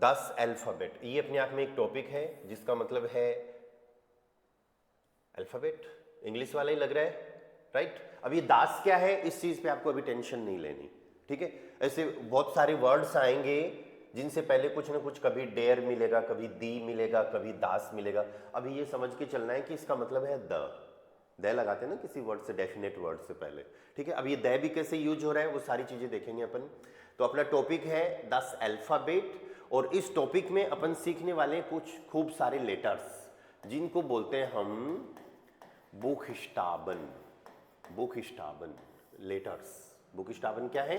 10 alphabet, ये अपने आप में एक टॉपिक है जिसका मतलब है अल्फाबेट, इंग्लिश वाला ही लग रहा है, राइट। अब ये दास क्या है, इस चीज पे आपको अभी टेंशन नहीं लेनी, ठीक है। ऐसे बहुत सारे वर्ड्स आएंगे जिनसे पहले कुछ ना कुछ, कभी डेयर मिलेगा, कभी दी मिलेगा, कभी दास मिलेगा। अभी ये समझ के चलना है कि इसका मतलब है द लगाते हैं ना किसी वर्ड से, डेफिनेट वर्ड से पहले, ठीक है। अब ये द भी कैसे यूज हो रहा है वो सारी चीजें देखेंगे अपन। तो अपना टॉपिक है 10 अल्फाबेट, और इस टॉपिक में अपन सीखने वाले कुछ खूब सारे लेटर्स जिनको बोलते हैं हम बुखस्टाबन। बुखस्टाबन लेटर्स, बुखस्टाबन क्या है,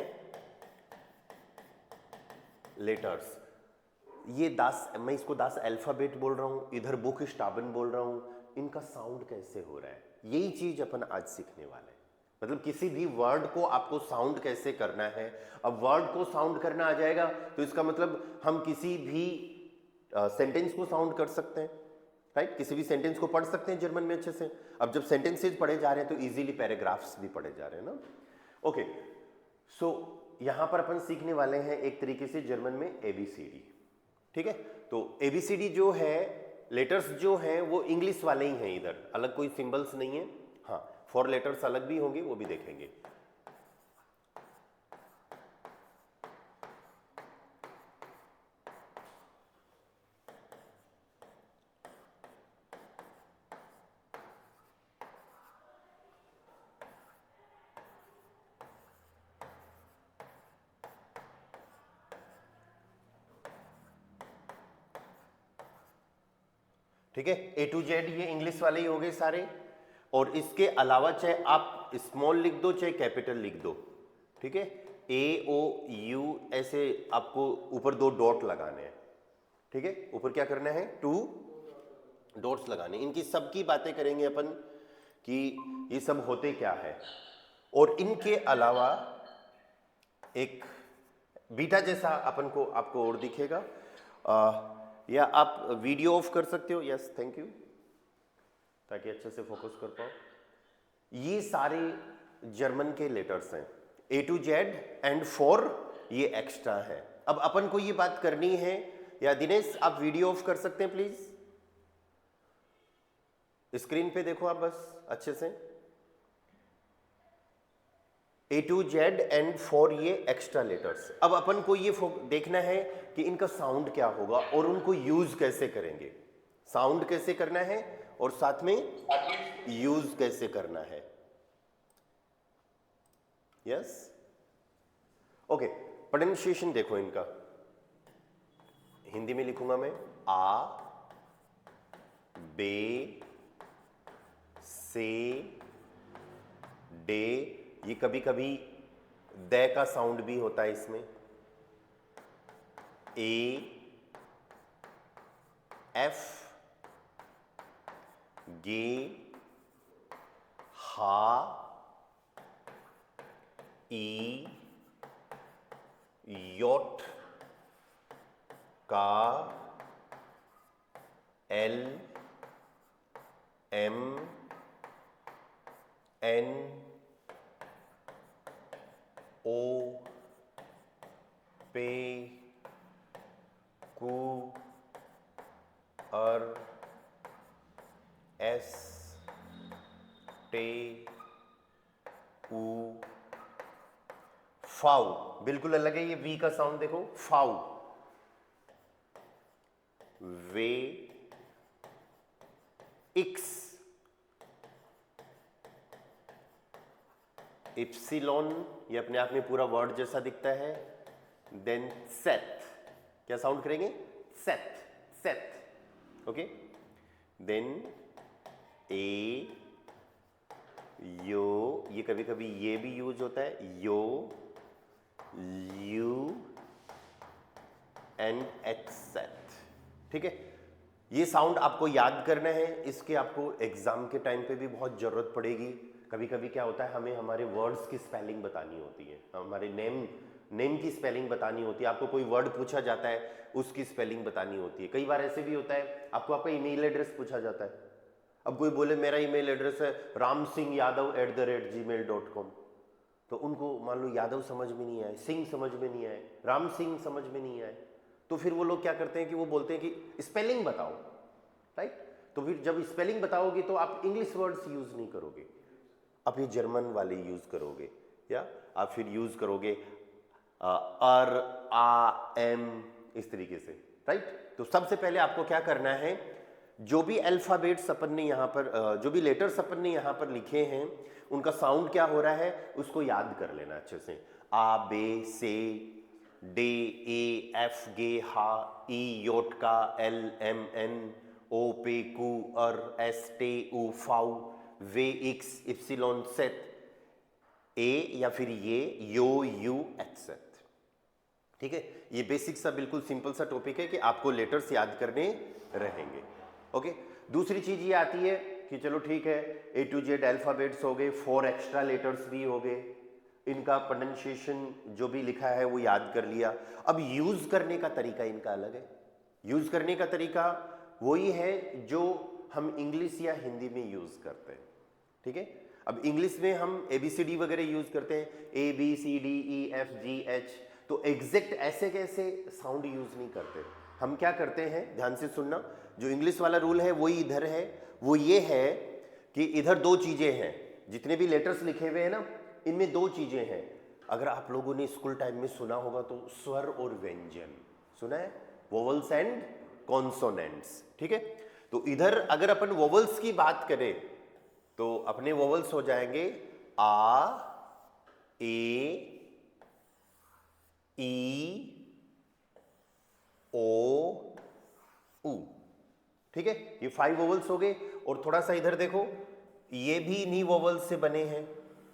लेटर्स। ये 10, मैं इसको 10 अल्फाबेट बोल रहा हूं, इधर बुखस्टाबन बोल रहा हूं, इनका साउंड कैसे हो रहा है, यही चीज अपन आज सीखने वाले हैं। मतलब किसी भी वर्ड को आपको साउंड कैसे करना है। अब वर्ड को साउंड करना आ जाएगा तो इसका मतलब हम किसी भी सेंटेंस को साउंड कर सकते हैं, राइट। किसी भी सेंटेंस को पढ़ सकते हैं जर्मन में अच्छे से। अब जब सेंटेंसेज पढ़े जा रहे हैं तो इजीली पैराग्राफ्स भी पढ़े जा रहे हैं ना। ओके, सो यहां पर अपन सीखने वाले हैं एक तरीके से जर्मन में एबीसीडी, ठीक है। तो एबीसीडी जो है, लेटर्स जो हैं वो इंग्लिश वाले ही हैं, इधर अलग कोई सिंबल्स नहीं है। हाँ, 4 लेटर्स अलग भी होंगे, वो भी देखेंगे। ठीक है, ए टू जेड ये इंग्लिश वाले ही हो गए सारे, और इसके अलावा चाहे आप स्मॉल लिख दो चाहे कैपिटल लिख दो, ठीक है। ए ओ यू ऐसे आपको ऊपर 2 डॉट लगाने हैं, ठीक है। ऊपर क्या करना है, 2 डॉट्स लगाने। इनकी सबकी बातें करेंगे अपन कि ये सब होते क्या है। और इनके अलावा एक बीटा जैसा अपन को आपको और दिखेगा, या आप वीडियो ऑफ कर सकते हो, यस थैंक यू, ताकि अच्छे से फोकस कर पाओ। ये सारे जर्मन के लेटर्स हैं, ए टू जेड एंड 4 ये एक्स्ट्रा है। अब अपन को ये बात करनी है, या दिनेश आप वीडियो ऑफ कर सकते हैं प्लीज, स्क्रीन पे देखो आप बस अच्छे से। ए टू जेड एंड 4 ये एक्स्ट्रा लेटर्स। अब अपन को ये देखना है कि इनका साउंड क्या होगा और उनको यूज कैसे करेंगे। साउंड कैसे करना है और साथ में यूज कैसे करना है, यस ओके। प्रोनाउंसिएशन देखो इनका, हिंदी में लिखूंगा मैं, आ बे से डे, ये कभी कभी द का साउंड भी होता है इसमें, ए एफ गे हा ई योट का एल एम एन ओ पे कू अर एस टे ऊ फाउ। बिल्कुल अलग है ये वी का साउंड, देखो फाउ, वे इक्स इप्सिलॉन, ये अपने आप में पूरा वर्ड जैसा दिखता है। देन सेथ, क्या साउंड करेंगे, सेथ सेथ, ओके। देन ए यो, ये कभी कभी ये भी यूज होता है, यो यू एंड एच सेथ, ठीक है। ये साउंड आपको याद करना है, इसके आपको एग्जाम के टाइम पे भी बहुत जरूरत पड़ेगी। कभी कभी क्या होता है, हमें हमारे वर्ड्स की स्पेलिंग बतानी होती है, हमारे नेम की स्पेलिंग बतानी होती है। आपको कोई वर्ड पूछा जाता है, उसकी स्पेलिंग बतानी होती है। कई बार ऐसे भी होता है, आपको आपका ईमेल एड्रेस पूछा जाता है। अब कोई बोले मेरा ईमेल एड्रेस है ramsingyadav@gmail.com, तो उनको मान लो यादव समझ में नहीं आए, सिंह समझ में नहीं आए, राम सिंह समझ में नहीं आए, तो फिर वो लोग क्या करते हैं कि वो बोलते हैं कि स्पेलिंग बताओ, राइट। तो फिर जब स्पेलिंग बताओगे तो आप इंग्लिश वर्ड्स यूज नहीं करोगे, आप ये जर्मन वाले यूज करोगे, या आप फिर यूज करोगे अर, आ, एम, इस तरीके से, राइट। तो सबसे पहले आपको क्या करना है, जो भी अल्फाबेट्स अपन ने यहाँ पर जो भी लेटर्स अपन ने यहाँ पर लिखे हैं उनका साउंड क्या हो रहा है उसको याद कर लेना अच्छे से। आ, बे, से, डे, ए, एफ, गे, हा, ई, योटका, एल, एम, एन, ओ, पे, कू, अर, एस, टे, उ, फाउ, वे, एक्स, इप्सिलॉन, सेट, ए या फिर ये, यो, यू, एक्सेट। ठीक है, ये बेसिक सा बिल्कुल सिंपल सा टॉपिक है कि आपको लेटर्स याद करने रहेंगे। ओके, दूसरी चीज ये आती है कि चलो ठीक है, ए टू जेड अल्फाबेट्स हो गए, 4 एक्स्ट्रा लेटर्स भी हो गए, इनका प्रोनाउंसिएशन जो भी लिखा है वो याद कर लिया। अब यूज करने का तरीका इनका अलग है। यूज करने का तरीका वही है जो हम इंग्लिश या हिंदी में यूज करते हैं। ठीक है, अब इंग्लिश में हम ABCD वगैरह यूज करते हैं, ABCDEFGH, तो एग्जैक्ट ऐसे कैसे साउंड यूज नहीं करते। हम क्या करते हैं, ध्यान से सुनना, जो इंग्लिश वाला रूल है वही इधर है। वो ये है कि इधर 2 चीजें हैं, जितने भी लेटर्स लिखे हुए हैं ना इनमें 2 चीजें हैं। अगर आप लोगों ने स्कूल टाइम में सुना होगा तो स्वर और व्यंजन सुना है, वोवल्स एंड कॉन्सोनेंट्स। ठीक है, तो इधर अगर अपन वोवल्स की बात करें तो अपने वोवल्स हो जाएंगे आ, ए, ई, ओ, उ। ठीक है, ये 5 वोवल्स हो गए। और थोड़ा सा इधर देखो, ये भी इन्हीं वोवल्स से बने हैं,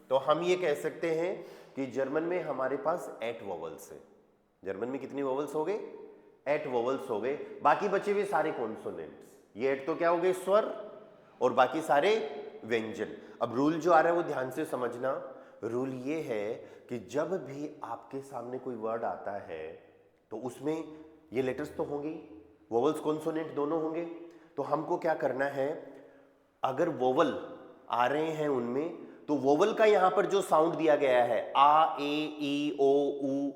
तो हम ये कह सकते हैं कि जर्मन में हमारे पास 8 वोवल्स है। जर्मन में कितनी वोवल्स हो गए, 8 वोवल्स हो गए। बाकी बचे हुए सारे कॉन्सोनेंट्स, ये 8 तो क्या हो गए, स्वर, और बाकी सारे व्यंजन। अब रूल जो आ रहा है वो ध्यान से समझना। रूल ये है कि जब भी आपके सामने कोई वर्ड आता है तो उसमें ये लेटर्स तो होंगे, वोवल्स कॉन्सोनेंट दोनों होंगे। तो हमको क्या करना है, अगर वोवल आ रहे हैं उनमें तो वोवल का यहां पर जो साउंड दिया गया है आ, ए, ई, ओ, उ,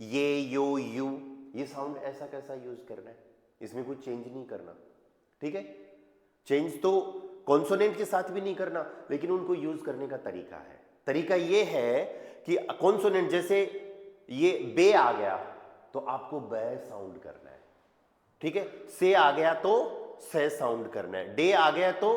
ये, यो, यू, ये साउंड ऐसा कैसा यूज करना है, इसमें कोई चेंज नहीं करना। ठीक है, चेंज तो कॉन्सोनेंट के साथ भी नहीं करना, लेकिन उनको यूज करने का तरीका है। तरीका ये है कि कॉन्सोनेंट जैसे ये बे आ गया तो आपको ब साउंड करना है। ठीक है, से आ गया तो से साउंड करना है, डे आ गया तो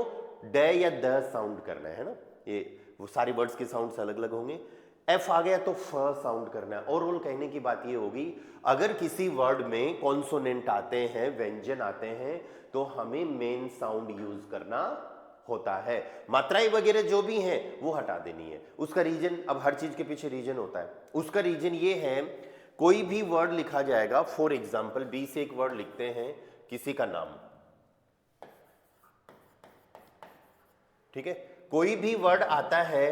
ड या द साउंड करना है ना, ये वो सारे वर्ड्स के साउंड्स अलग अलग होंगे। एफ आ गया तो फ साउंड करना है। और कहने की बात ये होगी, अगर किसी वर्ड में कॉन्सोनेंट आते हैं, व्यंजन आते हैं, तो हमें मेन साउंड यूज करना होता है। मात्राएं वगैरह जो भी हैं वो हटा देनी है। उसका रीजन, अब हर चीज के पीछे रीजन होता है, उसका रीजन ये है, कोई भी वर्ड लिखा जाएगा, फॉर एग्जाम्पल बी से एक वर्ड लिखते हैं, किसी का नाम, ठीक है, कोई भी वर्ड आता है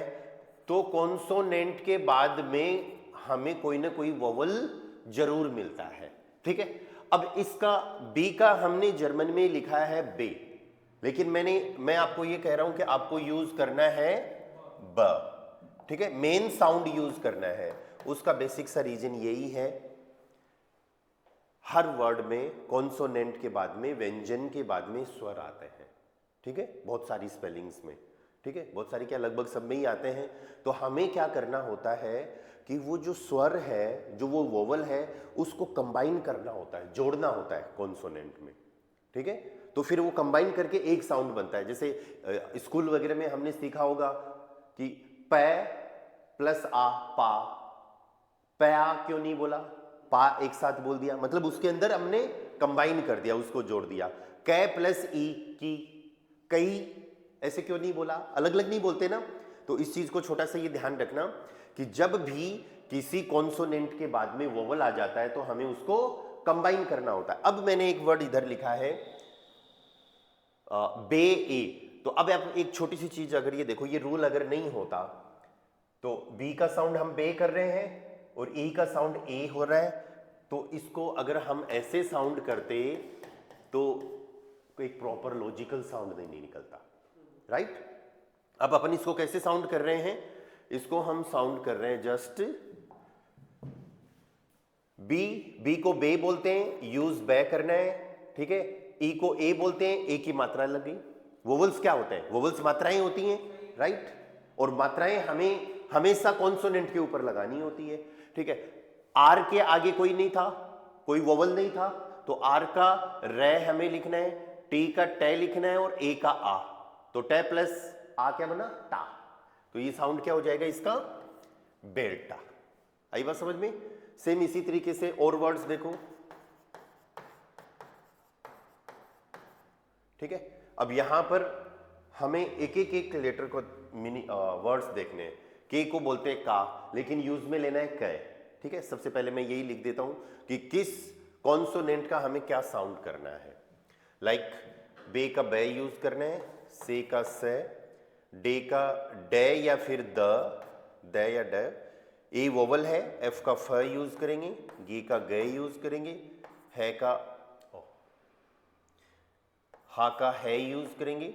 तो कॉन्सोनेंट के बाद में हमें कोई ना कोई वोवल जरूर मिलता है। ठीक है, अब इसका बी का हमने जर्मन में लिखा है बे, लेकिन मैं आपको ये कह रहा हूं कि आपको यूज करना है ब। ठीक है, मेन साउंड यूज करना है। उसका बेसिक सा रीजन यही है, हर वर्ड में कॉन्सोनेंट के बाद में, व्यंजन के बाद में स्वर आते हैं। ठीक है, बहुत सारी स्पेलिंग्स में, ठीक है, बहुत सारी क्या लगभग सब में ही आते हैं। तो हमें क्या करना होता है कि वो जो स्वर है, जो वो वोवल है, उसको कंबाइन करना होता है, जोड़ना होता है कॉन्सोनेंट में। ठीक है, तो फिर वो कंबाइन करके एक साउंड बनता है। जैसे स्कूल वगैरह में हमने सीखा होगा कि प प्लस आ, पा, पया क्यों नहीं बोला, पा एक साथ बोल दिया, मतलब उसके अंदर हमने कंबाइन कर दिया, उसको जोड़ दिया। कै प्लस ई, की, कई, ऐसे क्यों नहीं बोला, अलग अलग नहीं बोलते ना। तो इस चीज को छोटा सा ये ध्यान रखना कि जब भी किसी कॉन्सोनेंट के बाद में वोवल आ जाता है तो हमें उसको कंबाइन करना होता है। अब मैंने एक वर्ड इधर लिखा है बे, ए, तो अब आप एक छोटी सी चीज, अगर ये देखो, ये रूल अगर नहीं होता तो बी का साउंड हम बे कर रहे हैं और ई का साउंड ए हो रहा है, तो इसको अगर हम ऐसे साउंड करते तो एक प्रॉपर लॉजिकल साउंड नहीं निकलता, राइट। अब अपन इसको कैसे साउंड कर रहे हैं, इसको हम साउंड कर रहे हैं जस्ट बी को बे बोलते हैं, यूज बै करना है, ठीक है। ई को ए बोलते हैं, ए की मात्रा लग गई। वोवल्स क्या होते हैं? वोवल्स मात्राएं होती हैं, राइट। और मात्राएं हमें हमेशा कॉन्सोनेंट के ऊपर लगानी होती है, ठीक है। आर के आगे कोई नहीं था, कोई वोवल नहीं था, तो आर का रे हमें लिखना है, टी का टे लिखना है और ए का आ, तो टे प्लस आ क्या बना? टा। तो ये साउंड क्या हो जाएगा इसका? बेटा। आई बात समझ में? सेम इसी तरीके से और वर्ड्स देखो, ठीक है। अब यहां पर हमें एक एक लेटर को मिनी वर्ड्स देखने हैं। के को बोलते हैं का, लेकिन यूज में लेना है कै, ठीक है। सबसे पहले मैं यही लिख देता हूं कि किस कॉन्सोनेंट का हमें क्या साउंड करना है। लाइक बे का बे यूज करना है, से का से, डे का डे या फिर द या ड। ए वोवल है, एफ का फ यूज करेंगे, गे का गे यूज करेंगे, है का हा का है यूज करेंगे।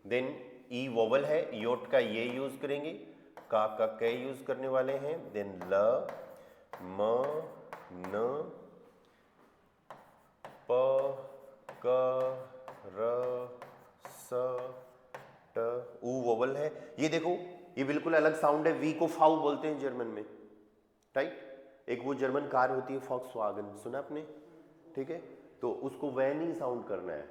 देन ई वोवल है, योट का ये यूज करेंगे, का कै यूज करने वाले हैं। देन ल, म, न, प, क, र, स, ट, ऊ वोवल है। ये देखो, ये बिल्कुल अलग साउंड है। वी को फाउ बोलते हैं जर्मन में, राइट। एक वो जर्मन कार होती है फॉक्सवागन, सुना आपने, ठीक है। तो उसको वैन ही साउंड करना है,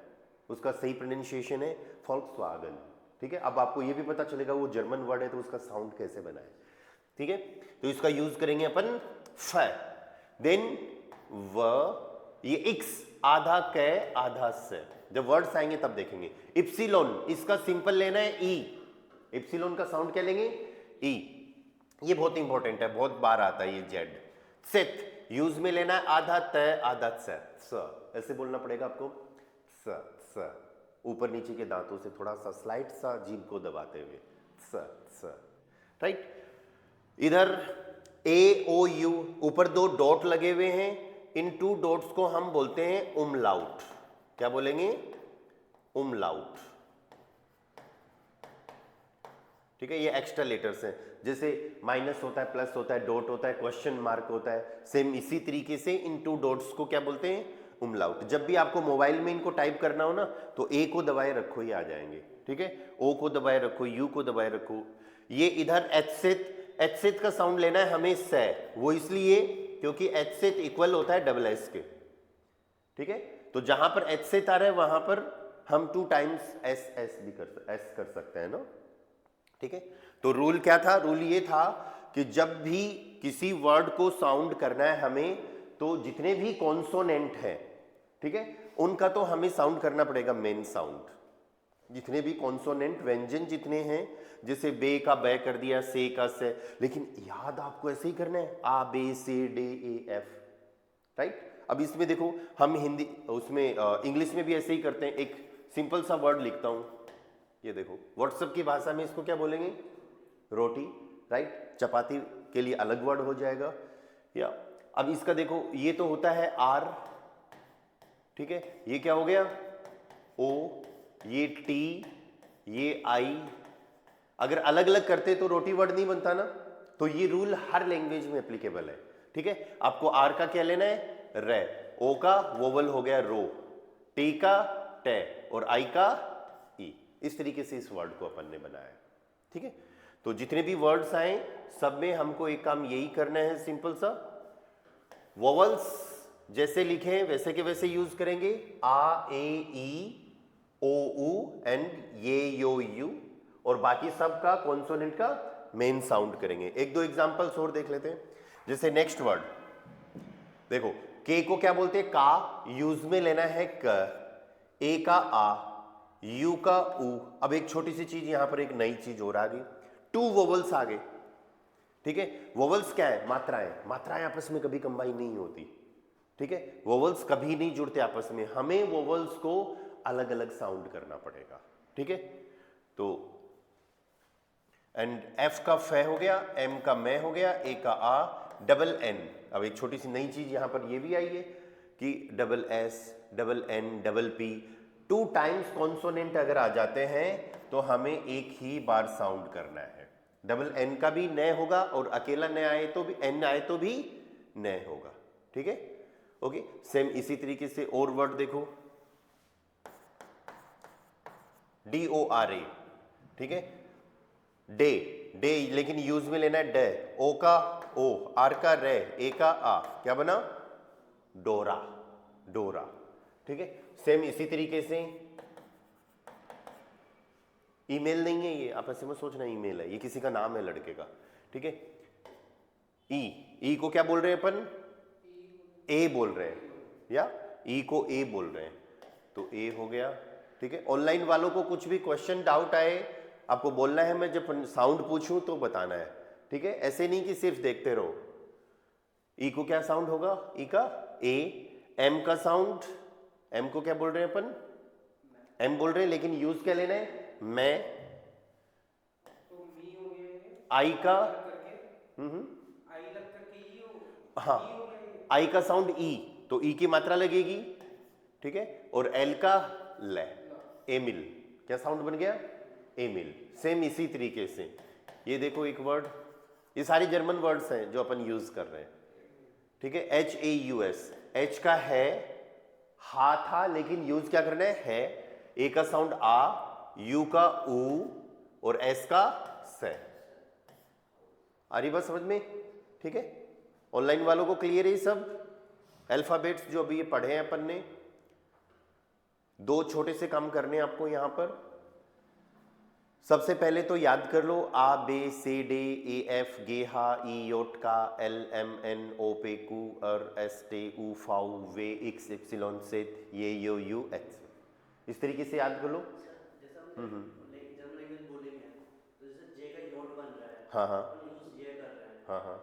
उसका सही प्रोनाउंसिएशन है फॉक्सवागन, ठीक है। अब आपको ये भी पता चलेगा वो जर्मन वर्ड है तो उसका साउंड कैसे बना है, ठीक है। तो इसका यूज करेंगे अपन फ। देन व, ये एक्स, आधा कै आधा से, जब वर्ड्स आएंगे तब देखेंगे। इप्सिलोन, इसका सिंपल लेना है ई, इप्सिलोन का साउंड क्या लेंगे? ई। ये बहुत इंपॉर्टेंट है, बहुत बार आता है ये जेड। सेट, यूज में लेना है आधा त आधा स, ऐसे बोलना पड़ेगा आपको, स स, ऊपर नीचे के दांतों से थोड़ा सा स्लाइड सा जीभ को दबाते हुए, स, राइट। इधर ए ओ यू, ऊपर दो डॉट लगे हुए हैं, इन टू डॉट्स को हम बोलते हैं उमलाउट। क्या बोलेंगे? उमलाउट, ठीक है। ये एक्स्ट्रा लेटर्स हैं, जैसे माइनस होता है, प्लस होता है, डॉट होता है, क्वेश्चन मार्क होता है, सेम इसी तरीके से इन टू डॉट्स को क्या बोलते हैं? उमलाउट। जब भी आपको मोबाइल में इनको टाइप करना हो ना, तो ए को दबाए रखो, ये आ जाएंगे, ठीक है। ओ को दबाए रखो, यू को दबाए रखो। ये इधर एच का साउंड लेना है हमें से, वो इसलिए क्योंकि एच इक्वल होता है डबल एस के, ठीक है। तो जहां पर एच आ रहा है वहां पर हम 2 टाइम्स एस भी कर सकते हैं ना, ठीक है। तो रूल क्या था? रूल ये था कि जब भी किसी वर्ड को साउंड करना है हमें, तो जितने भी कॉन्सोनेंट हैं, ठीक है, उनका तो हमें साउंड करना पड़ेगा मेन साउंड। जितने भी कॉन्सोनेंट व्यंजन जितने हैं, जैसे बे का बै कर दिया, से का से, लेकिन याद आपको ऐसे ही करना है, आ बे से डे ए एफ, राइट। अब इसमें देखो, हम हिंदी उसमें इंग्लिश में भी ऐसे ही करते हैं। एक सिंपल सा वर्ड लिखता हूं, ये देखो, व्हाट्सएप की भाषा में इसको क्या बोलेंगे? रोटी, राइट। चपाती के लिए अलग वर्ड हो जाएगा। या अब इसका देखो, ये तो होता है आर, ठीक है, ये क्या हो गया? ओ, ये टी, ये आई। अगर अलग अलग करते तो रोटी वर्ड नहीं बनता ना। तो ये रूल हर लैंग्वेज में एप्लीकेबल है, ठीक है। आपको आर का क्या लेना है? रे। ओ का वोवल हो गया रो, टी का टे और आई का ई। इस तरीके से इस वर्ड को अपन ने बनाया है, ठीक है। तो जितने भी वर्ड्स आए सब में हमको एक काम यही करना है, सिंपल सा, वोवल्स जैसे लिखे वैसे के वैसे यूज करेंगे। आ ए ई ओ ऊ एंड ये यो यू, और बाकी सब का कॉन्सोनेंट का मेन साउंड करेंगे। एक दो एग्जांपल्स और देख लेते हैं। जैसे नेक्स्ट वर्ड देखो, के को क्या बोलते हैं? का, यूज में लेना है क, ए का आ, यू का ऊ। अब एक छोटी सी चीज, यहां पर एक नई चीज और आ गई, 2 वोवल्स आ गए, ठीक है। वोवल्स क्या है? मात्राएं। मात्राएं आपस में कभी कंबाइन नहीं होती, ठीक है। वोवल्स कभी नहीं जुड़ते आपस में, हमें वोवल्स को अलग अलग साउंड करना पड़ेगा, ठीक है। तो एंड एफ का फे हो गया, एम का मैं हो गया, ए का आ, डबल एन। अब एक छोटी सी नई चीज यहां पर ये भी आई है कि double S, double N, double P. 2 times consonant अगर आ जाते हैं तो हमें एक ही बार साउंड करना है। डबल एन का भी नय होगा और अकेला नय आए तो भी, एन आए तो भी नय होगा, ठीक है, ओके। सेम इसी तरीके से और वर्ड देखो, DORA, ठीक है, डे, डे लेकिन यूज में लेना है डे, ओ का ओ, आर का रे, ए का आ, क्या बना, डोरा, डोरा, ठीक है। सेम इसी तरीके से ईमेल नहीं है ये, आप ऐसे में सोचना ईमेल है, ये किसी का नाम है लड़के का, ठीक है। ई को क्या बोल रहे हैं अपन, ए बोल रहे हैं, या ई को ए बोल रहे हैं, तो ए हो गया, ठीक है। ऑनलाइन वालों को कुछ भी क्वेश्चन डाउट आए आपको बोलना है, मैं जब साउंड पूछूं तो बताना है, ठीक है, ऐसे नहीं कि सिर्फ देखते रहो। ई को क्या साउंड होगा, ई का ए, एम का साउंड, एम को क्या बोल रहे हैं अपन, एम बोल रहे हैं, लेकिन यूज क्या लेना है, मैं, आई का, हाँ, आई का साउंड ई, तो ई की मात्रा लगेगी, ठीक है, और एल का ले, एमिल, क्या साउंड बन गया, एमिल। सेम इसी तरीके से ये देखो एक वर्ड, ये सारे जर्मन वर्ड्स हैं जो अपन यूज कर रहे हैं, ठीक है। HAUS, एच का है, हा था, लेकिन यूज क्या करना है, ए का साउंड आ, यू का ऊ, और एस का से। आ रही बात समझ में, ठीक है। ऑनलाइन वालों को क्लियर है सब अल्फाबेट्स जो अभी ये पढ़े हैं अपन ने। दो छोटे से काम करने हैं आपको यहां पर। सबसे पहले तो याद कर लो आ बे से डे ए एफ गे हा ई योट का एल एम एन ओ पे कू अर एस टे ऊ फाउ वे एक्स एप्सिलॉन सेट ये यो यू एच, इस तरीके से याद कर लो। हाँ हाँ हाँ,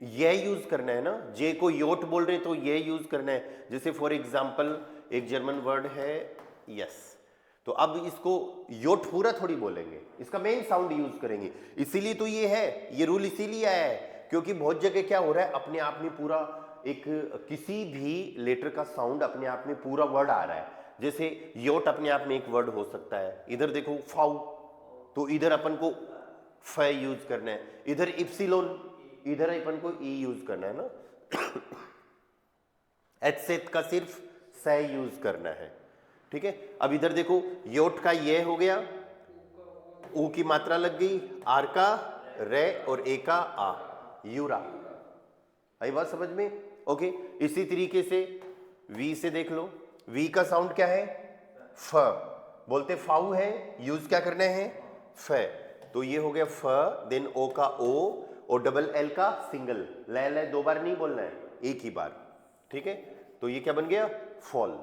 ये यूज करना है ना, जे को योट बोल रहे हैं तो ये यूज करना है। जैसे फॉर एग्जांपल एक जर्मन वर्ड है यस, तो अब इसको योट पूरा थोड़ी बोलेंगे, इसका मेन साउंड यूज करेंगे। इसीलिए तो ये है, ये रूल इसीलिए आया है क्योंकि बहुत जगह क्या हो रहा है, अपने आप में पूरा एक किसी भी लेटर का साउंड अपने आप में पूरा वर्ड आ रहा है। जैसे योट अपने आप में एक वर्ड हो सकता है, इधर देखो फाउ, तो इधर अपन को फ यूज करना है, इधर इप्सिलोन, इधर अपन को ई यूज करना है ना। एच सेट का सिर्फ से यूज करना है, ठीक है। अब इधर देखो योट का ये हो गया, ऊ की मात्रा लग गई, आर का रे और ए का आ, यूरा। आई बात समझ में, ओके। इसी तरीके से वी से देख लो, वी का साउंड क्या है, फ, बोलते फाउ है, यूज क्या करना है, फ, तो ये हो गया फ, देन ओ का ओ और डबल एल का सिंगल, ले दो बार नहीं बोलना है, एक ही बार, ठीक है। तो ये क्या बन गया, फॉल।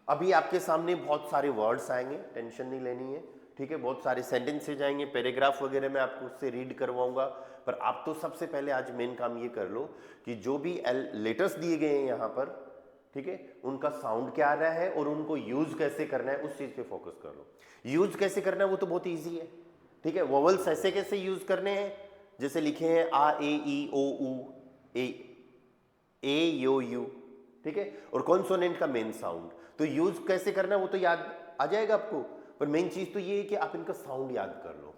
अभी आपके सामने बहुत सारे वर्ड्स आएंगे, टेंशन नहीं लेनी है, ठीक है। बहुत सारे सेंटेंसेज आएंगे, पैराग्राफ वगैरह मैं आपको उससे रीड करवाऊंगा, पर आप तो सबसे पहले आज मेन काम ये कर लो कि जो भी लेटर्स दिए गए हैं यहाँ पर, ठीक है, उनका साउंड क्या आ रहा है और उनको यूज कैसे करना है उस चीज पे फोकस कर लो। यूज कैसे करना है वो तो बहुत ईजी है, ठीक है। वोवल्स ऐसे कैसे यूज करने हैं, जैसे लिखे हैं आ ए ई ओ ऊ ए यो यू, ठीक है, और कॉन्सोनेंट का मेन साउंड, तो यूज कैसे करना है वो तो याद आ जाएगा आपको, पर मेन चीज तो ये है कि आप इनका साउंड याद कर लो,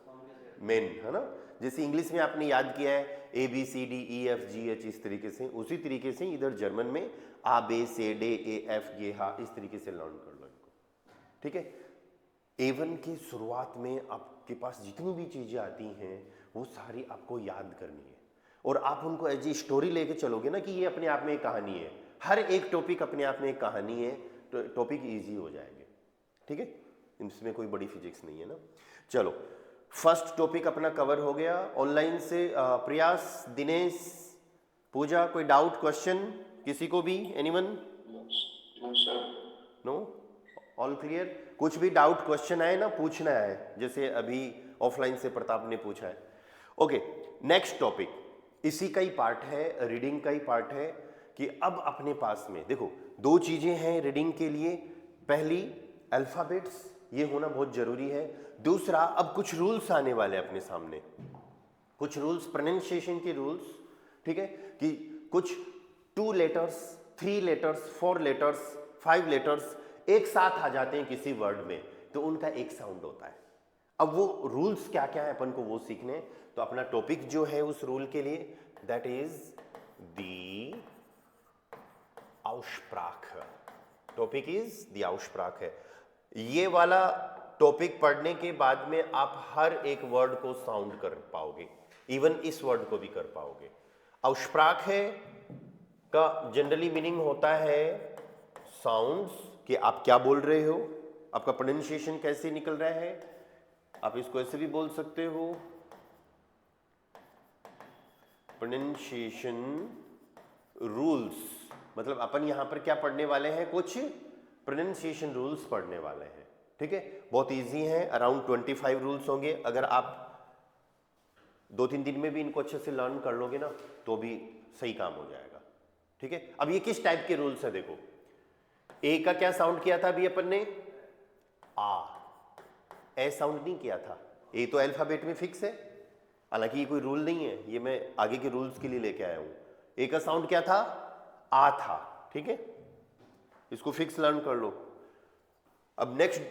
मेन है ना। जैसे इंग्लिश में आपने याद किया है A B C D E F G H, इस तरीके से, उसी तरीके से इधर जर्मन में आ बे से डे ए एफ ये हा, इस तरीके से लर्न कर लो इनको, ठीक है। A1 की शुरुआत में आपके पास जितनी भी चीजें आती हैं वो सारी आपको याद करनी है, और आप उनको एज ए स्टोरी लेके चलोगे ना कि ये अपने आप में एक कहानी है, हर एक टॉपिक अपने आप में एक कहानी है, तो टॉपिक इजी हो जाएंगे, ठीक है। इसमें कोई बड़ी फिजिक्स नहीं है ना। चलो फर्स्ट टॉपिक अपना कवर हो गया। ऑनलाइन से प्रयास, दिनेश, पूजा, कोई डाउट क्वेश्चन किसी को भी, एनीवन? No, all clear. कुछ भी डाउट क्वेश्चन आए ना पूछना है, जैसे अभी ऑफलाइन से प्रताप ने पूछा है। ओके, नेक्स्ट टॉपिक इसी का ही पार्ट है, रीडिंग का ही पार्ट है कि अब अपने पास में देखो दो चीजें हैं रीडिंग के लिए। पहली अल्फाबेट्स, ये होना बहुत जरूरी है। दूसरा अब कुछ रूल्स आने वाले हैं अपने सामने, कुछ रूल्स, प्रोनाउंसिएशन के रूल्स, ठीक है, कि कुछ 2 लेटर्स, 3 लेटर्स, 4 लेटर्स, 5 लेटर्स एक साथ आ जाते हैं किसी वर्ड में, तो उनका एक साउंड होता है। अब वो रूल्स क्या क्या है अपन को वो सीखने हैं, तो अपना टॉपिक जो है उस रूल के लिए that is the Aussprache. Topic is the Aussprache. ये वाला टॉपिक पढ़ने के बाद में आप हर एक वर्ड को साउंड कर पाओगे, इवन इस वर्ड को भी कर पाओगे. Aussprache का जनरली मीनिंग होता है साउंड्स, कि आप क्या बोल रहे हो, आपका प्रोनाउंसिएशन कैसे निकल रहा है. आप इसको ऐसे भी बोल सकते हो, प्रोनाउंसिएशन रूल्स. मतलब अपन यहां पर क्या पढ़ने वाले हैं, कुछ प्रोनाउंसिएशन रूल्स पढ़ने वाले हैं. ठीक है, बहुत इजी है. अराउंड 25 रूल्स होंगे. अगर आप 2-3 दिन में भी इनको अच्छे से लर्न कर लोगे ना तो भी सही काम हो जाएगा. ठीक है, अब ये किस टाइप के रूल्स है, देखो. ए का क्या साउंड किया था अभी अपन ने, आ. ए साउंड नहीं किया था. ए तो अल्फाबेट में फिक्स है, हालांकि ये कोई रूल नहीं है, ये मैं आगे के रूल्स के लिए लेके आया हूं. ए का साउंड क्या था, आ था. ठीक है, इसको फिक्स लर्न कर लो. अब नेक्स्ट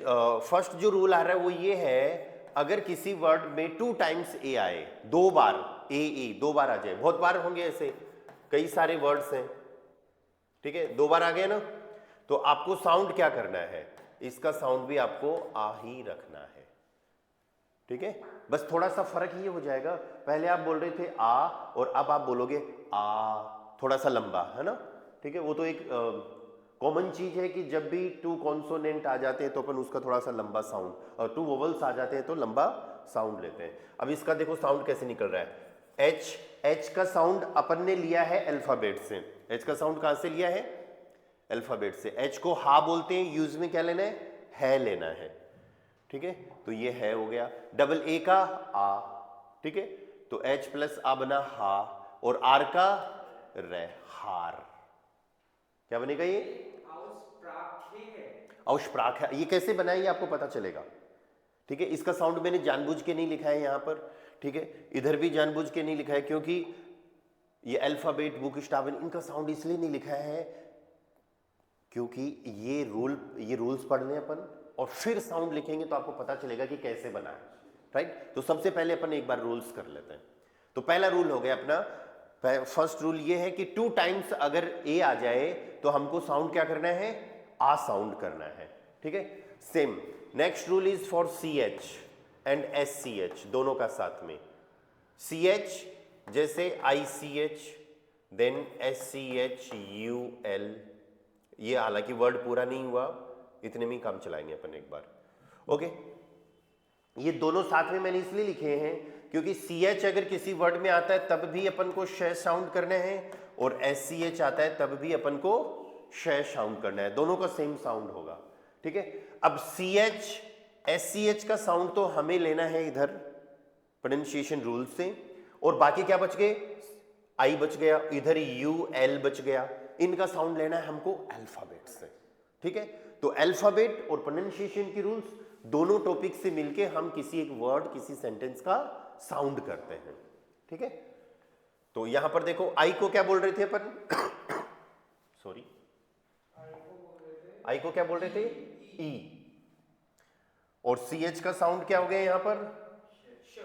फर्स्ट जो रूल आ रहा है वो ये है, अगर किसी वर्ड में 2 टाइम्स ए आए, 2 बार ए 2 बार आ जाए, बहुत बार होंगे ऐसे, कई सारे वर्ड्स हैं. ठीक है, 2 बार आ गए ना, तो आपको साउंड क्या करना है, इसका साउंड भी आपको आ ही रखना है. ठीक है, बस थोड़ा सा फर्क ये हो जाएगा, पहले आप बोल रहे थे आ और अब आप बोलोगे आ, थोड़ा सा लंबा, है ना. ठीक है, वो तो एक कॉमन चीज है कि जब भी 2 कॉन्सोनेंट आ जाते हैं तो अपन उसका थोड़ा सा लंबा साउंड, और 2 वोवल्स आ जाते हैं तो लंबा साउंड लेते हैं. अब इसका देखो साउंड कैसे निकल रहा है. एच का साउंड अपन ने लिया है अल्फाबेट से. एच का साउंड कहां से लिया है, अल्फाबेट से. एच को हा बोलते हैं, यूज में क्या लेना है लेना है. ठीक है, तो ये है हो गया. डबल ए का आ. ठीक है, तो एच प्लस आ बना हा, और आर का रे, हार. क्या बनेगा ये, Aussprache. ये कैसे बनाया ये आपको पता चलेगा. ठीक है, इसका साउंड मैंने जानबूझ के नहीं लिखा है यहां पर. ठीक है, इधर भी जानबूझ के नहीं लिखा है, क्योंकि ये अल्फाबेट, बुकस्टावन, इनका साउंड इसलिए नहीं लिखा है क्योंकि ये रूल्स पढ़ने अपन और फिर साउंड लिखेंगे तो आपको पता चलेगा कि कैसे बना है. राइट, तो सबसे पहले अपन एक बार रूल्स कर लेते हैं. तो पहला रूल हो गया अपना, फर्स्ट रूल ये है कि 2 टाइम्स अगर ए आ जाए तो हमको साउंड क्या करना है, आ साउंड करना है. ठीक है, same next rule is for C H and S C H, दोनों का साथ में. सी एच जैसे I C H, then S C H U L. ये हालांकि वर्ड पूरा नहीं हुआ, इतने में ही काम चलाएंगे अपन एक बार. ओके, ये दोनों साथ में मैंने इसलिए लिखे हैं क्योंकि सी एच अगर किसी वर्ड में आता है तब भी अपन को श साउंड करना है, और एस सी एच आता है तब भी अपन को श साउंड करना है. दोनों का सेम साउंड होगा. ठीक है, अब C H S C H का साउंड तो हमें लेना है इधर प्रोनाउंसिएशन रूल से, और बाकी क्या बच गए, आई बच गया, इधर यू एल बच गया. इनका साउंड लेना है हमको अल्फाबेट से. ठीक है, तो अल्फाबेट और प्रोनाउंसिएशन की रूल्स दोनों टॉपिक से मिलके हम किसी एक वर्ड, किसी सेंटेंस का साउंड करते हैं. ठीक है, तो यहां पर देखो आई को क्या बोल रहे थे अपन सॉरी, आई को क्या बोल रहे थे, ई. और सी एच का साउंड क्या हो गया यहां पर,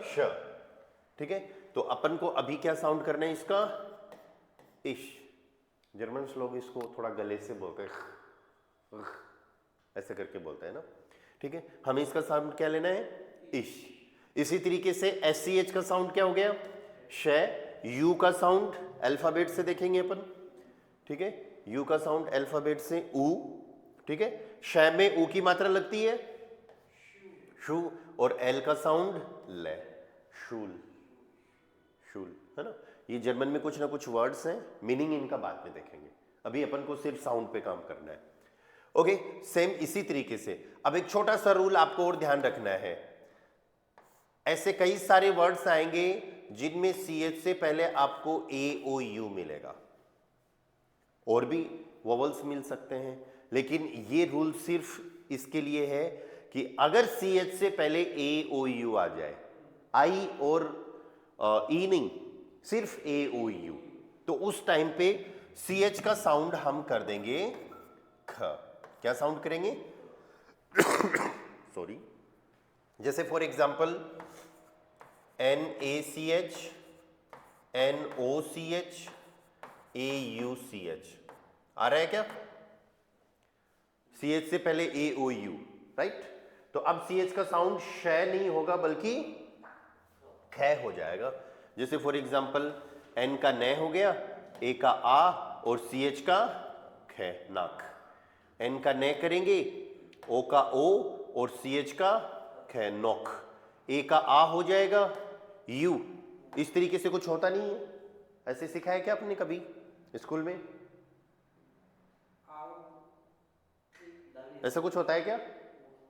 श. ठीक है, तो अपन को अभी क्या साउंड करना है इसका, इश. जर्मन लोग इसको थोड़ा गले से बोलते हैं, ऐसे करके बोलते हैं ना. ठीक है, हमें इसका साउंड क्या लेना है, इश. इसी तरीके से एस सी एच का साउंड क्या हो गया, श. यू का साउंड अल्फाबेट से देखेंगे अपन. ठीक है, यू का साउंड अल्फाबेट से ऊ. ठीक है, श में ऊ की मात्रा लगती है शू, और एल का साउंड ले, शूल. शूल है ना. ये जर्मन में कुछ ना कुछ वर्ड्स हैं, मीनिंग इनका बाद में देखेंगे, अभी अपन को सिर्फ साउंड पे काम करना है. ओके, सेम इसी तरीके से. अब एक छोटा सा रूल आपको और ध्यान रखना है, ऐसे कई सारे वर्ड्स आएंगे जिनमें सी एच से पहले आपको ए ओ यू मिलेगा, और भी वोवल्स मिल सकते हैं, लेकिन ये रूल सिर्फ इसके लिए है कि अगर सी एच से पहले ए ओ यू आ जाए, आई और ई नहीं, सिर्फ ए ओ यू, तो उस टाइम पे सी एच का साउंड हम कर देंगे ख. क्या साउंड करेंगे सॉरी, जैसे for example N A C H, NOCHAUCH आ रहा है क्या? CH से पहले AOU, राइट? तो अब CH का साउंड श नहीं होगा बल्कि ख हो जाएगा। जैसे फॉर एग्जाम्पल N का न हो गया, A का आ और CH का ख, नाक। N का न करेंगे, O का ओ और CH का ख, नोक। A का आ हो जाएगा, U। इस तरीके से कुछ होता नहीं है? ऐसे सिखाया क्या आपने कभी स्कूल में? ऐसा कुछ होता है क्या?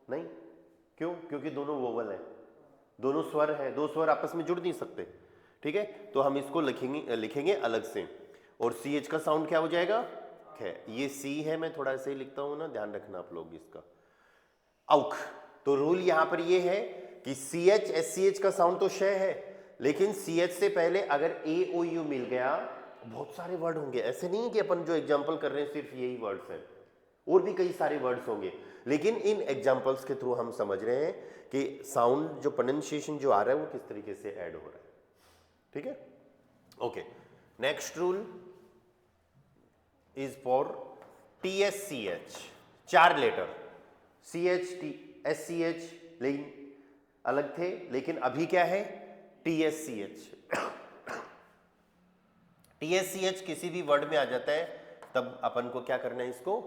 नहीं। क्यों? क्योंकि दोनों वोवल हैं, दोनों स्वर हैं, दो स्वर आपस में जुड़ नहीं सकते। ठीक है, तो हम इसको लिखेंगे अलग से। और CH का साउंड क्या हो जाएगा? ख। ये C है, मैं थोड़ा ऐसे ही लिखता हूं ना, ध्यान रखना आप लोग इसका। औख। तो रूल यहां पर ये है कि CH SCH का साउंड तो श है, लेकिन CH से पहले अगर AOU मिल गया, बहुत सारे वर्ड होंगे। ऐसे नहीं है कि अपन जो एग्जाम्पल कर रहे हैं सिर्फ यही वर्ड्स हैं, और भी कई सारे वर्ड्स होंगे, लेकिन इन एग्जाम्पल्स के थ्रू हम समझ रहे हैं कि साउंड जो प्रोनाउंसिएशन जो आ रहा है वो किस तरीके से ऐड हो रहा है। ठीक है, okay. Next rule is for TSCH, 4 letter CH SCH लेकिन अलग थे, लेकिन अभी क्या है? TSCH। TSCH किसी भी वर्ड में आ जाता है तब अपन को क्या करना है? इसको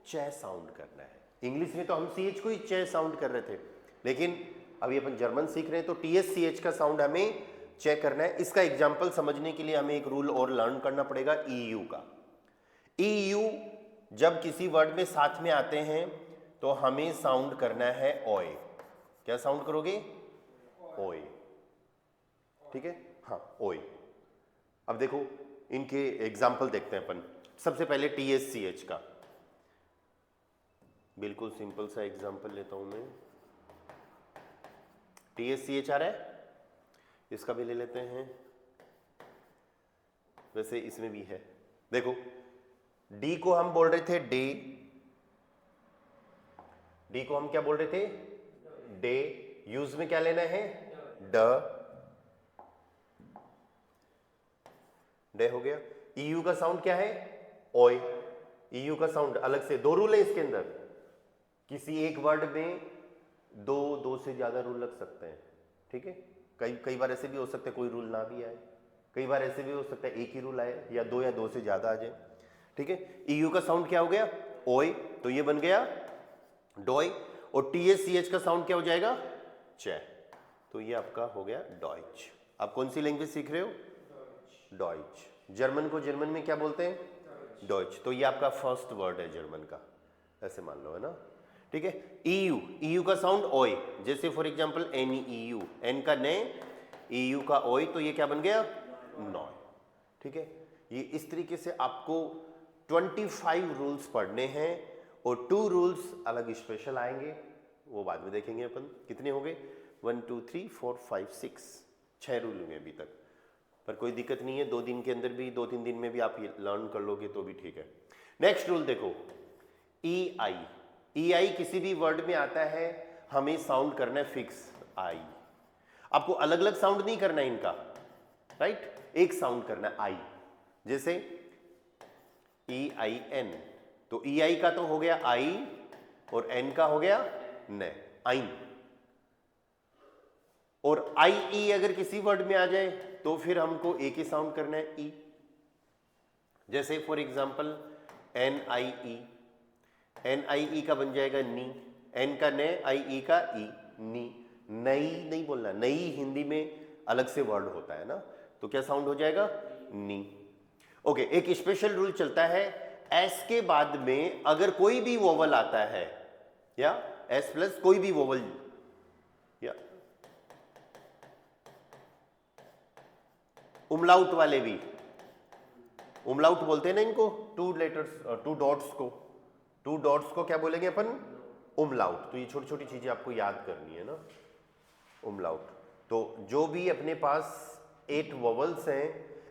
च साउंड करना है। इंग्लिश में तो हम CH को ही च साउंड कर रहे थे, लेकिन अभी अपन जर्मन सीख रहे हैं तो TSCH का साउंड हमें च करना है। इसका एग्जांपल समझने के लिए हमें एक रूल और लर्न करना पड़ेगा, EU का। EU जब किसी वर्ड में साथ में आते हैं तो हमें साउंड करना है ओए। क्या साउंड करोगे? ओए। ठीक है, हाँ, ओए। अब देखो इनके एग्जाम्पल देखते हैं अपन। सबसे पहले TSCH का बिल्कुल सिंपल सा एग्जाम्पल लेता हूं मैं। TSCH आ रहा है, इसका भी ले लेते हैं। वैसे इसमें भी है, देखो D को हम बोल रहे थे डे, D को हम क्या बोल रहे थे? डे। यूज में क्या लेना है? ड। डे हो गया। EU का साउंड क्या है? ओए। EU का साउंड अलग से, 2 रूल है इसके अंदर। किसी एक वर्ड में दो से ज्यादा रूल लग सकते हैं। ठीक है, कई बार ऐसे भी हो सकता है कोई रूल ना भी आए, कई बार ऐसे भी हो सकता है एक ही रूल आए, या दो से ज्यादा आ जाए। ठीक है, EU का साउंड क्या हो गया? ओए, तो ये बन गया डॉय। और TSCH का साउंड क्या हो जाएगा? च। तो ये आपका हो गया डॉइच। आप कौन सी लैंग्वेज सीख रहे हो? डॉइच। जर्मन को जर्मन में क्या बोलते हैं? डॉइच। तो ये आपका फर्स्ट वर्ड है जर्मन का, ऐसे मान लो, है ना? ठीक है, EU का साउंड ओए। जैसे फॉर एग्जांपल NEU, N का ने, EU का ओए, तो ये क्या बन गया? नॉय। ठीक है, ये इस तरीके से आपको 25 रूल्स पढ़ने हैं, और 2 रूल्स अलग स्पेशल आएंगे, वो बाद में देखेंगे अपन। कितने हो गए? 1 2 3 4 5 6 रूल हुए अभी तक, पर कोई दिक्कत नहीं है, 2 दिन के अंदर भी, 2-3 दिन में भी आप ये लर्न कर लोगे तो भी ठीक है। नेक्स्ट रूल देखो, EI किसी भी वर्ड में आता है, हमें साउंड करना है फिक्स आई। आपको अलग अलग साउंड नहीं करना है इनका, राइट? एक साउंड करना है आई। जैसे EIN, तो EI का तो हो गया आई, और N का हो गया न, आइन। और IE अगर किसी वर्ड में आ जाए तो फिर हमको एक ही साउंड करना है ई। जैसे फॉर एग्जांपल NIE का बन जाएगा नी, N का ने, IE का ई, नी। नई नहीं बोलना, नई हिंदी में अलग से वर्ड होता है ना, तो क्या साउंड हो जाएगा? नी। ओके, एक स्पेशल रूल चलता है, एस के बाद में अगर कोई भी वोवल आता है, या एस प्लस कोई भी वोवल, या उमलाउट वाले भी, उमलाउट बोलते हैं ना इनको, 2 लेटर्स, 2 डॉट्स को, 2 डॉट्स को क्या बोलेंगे अपन? उमलाउट। तो ये छोटी छोटी चीजें आपको याद करनी है ना, उमलाउट। तो जो भी अपने पास 8 वोवल्स हैं,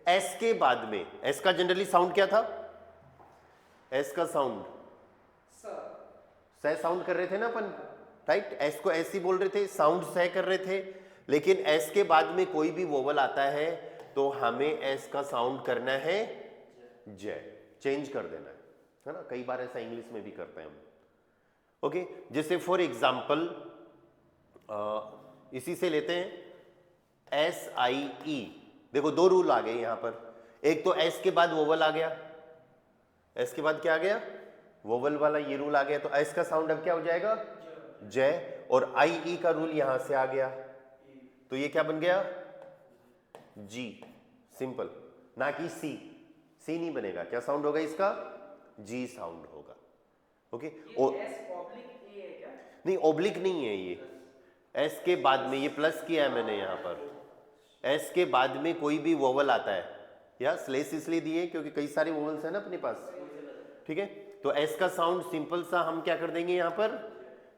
एस के बाद में, एस का जनरली साउंड क्या था? एस का साउंड स साउंड कर रहे थे ना अपन, राइट? एस को एस ही बोल रहे थे, साउंड स कर रहे थे। लेकिन एस के बाद में कोई भी वोवल आता है तो हमें एस का साउंड करना है जय, चेंज कर देना है ना। कई बार ऐसा इंग्लिश में भी करते हैं हम। ओके, जैसे फॉर एग्जाम्पल इसी से लेते हैं SIE। देखो दो रूल आ गए यहां पर, एक तो एस के बाद वोवल आ गया, एस के बाद क्या आ गया, वोवल वाला ये रूल आ गया, तो एस का साउंड अब क्या हो जाएगा जय, और IE का रूल यहां से आ गया, तो ये क्या बन गया जी, सिंपल, ना कि सी नहीं बनेगा, क्या साउंड होगा इसका, जी साउंड होगा। ओके, और नहीं ओब्लिक नहीं है ये, एस के बाद में ये प्लस किया है मैंने यहां पर, एस के बाद में कोई भी वोवल आता है, या स्लेस इसलिए दिए क्योंकि कई सारे वोवल्स है ना अपने पास, ठीक है, तो एस का साउंड सिंपल सा हम क्या कर देंगे यहां पर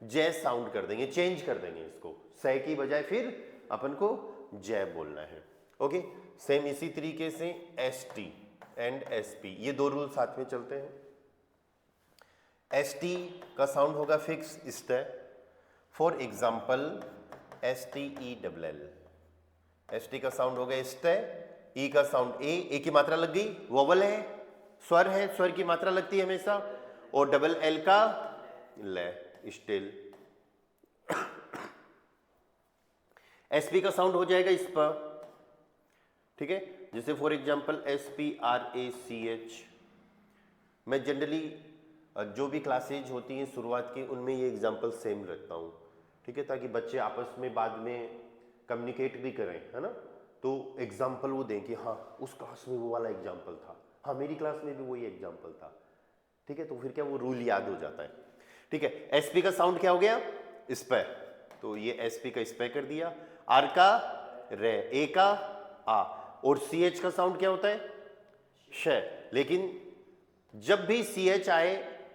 जय साउंड कर देंगे, चेंज कर देंगे इसको, सह की बजाय फिर अपन को जय बोलना है। ओके, सेम इसी तरीके से ST एंड SP, ये दो रूल साथ में चलते हैं। ST का साउंड होगा fix stay, for example STELL, ST का साउंड होगा स्टे, E का साउंड ए की मात्रा लग गई, वोवल है, स्वर है, स्वर की मात्रा लगती है हमेशा, और डबल L का ले, स्टिल। SP का साउंड हो जाएगा इस पर, ठीक है, जैसे फॉर एग्जाम्पल SPRACH। मैं जनरली जो भी क्लासेज होती हैं शुरुआत की उनमें ये एग्जाम्पल सेम रखता हूँ, ठीक है, ताकि बच्चे आपस में बाद में कम्युनिकेट भी करें, है ना, तो एग्जाम्पल वो दें कि हाँ उस क्लास में वो वाला एग्जाम्पल था, हाँ मेरी क्लास में भी वही एग्जाम्पल था, ठीक है, तो फिर क्या वो रूल याद हो जाता है। ठीक है, SP का साउंड क्या हो गया स्पे, तो ये SP का स्पे कर दिया, R का रे, A का आ, और CH का साउंड क्या होता है श। लेकिन जब भी CH आए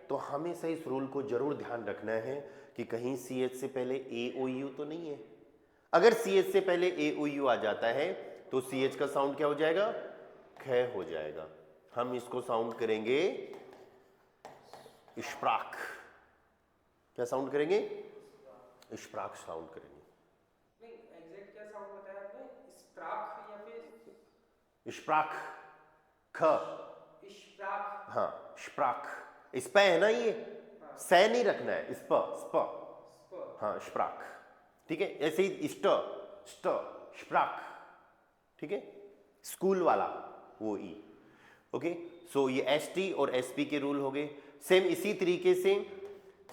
तो हमेशा इस रूल को जरूर ध्यान रखना है कि कहीं CH से पहले AOU तो नहीं है। अगर CH से पहले AOU आ जाता है तो CH का साउंड क्या हो जाएगा ख हो जाएगा, हम इसको साउंड करेंगे स्प्राक, क्या साउंड करेंगे स्प्राक साउंड करेंगे। नहीं एग्जैक्ट क्या साउंड बताया आपने, स्प्राक या फिर स्प्राक, ख, स्प्राक, हाँ स्प्राक, स्प है ना, ये सह नहीं रखना है, स्प स्प, हाँ स्प्राक, ठीक है, ऐसे ही स्ट स्ट स्प्राक, ठीक है, स्कूल वाला वो ई। ओके, सो ये ST और SP के रूल हो गए। सेम इसी तरीके से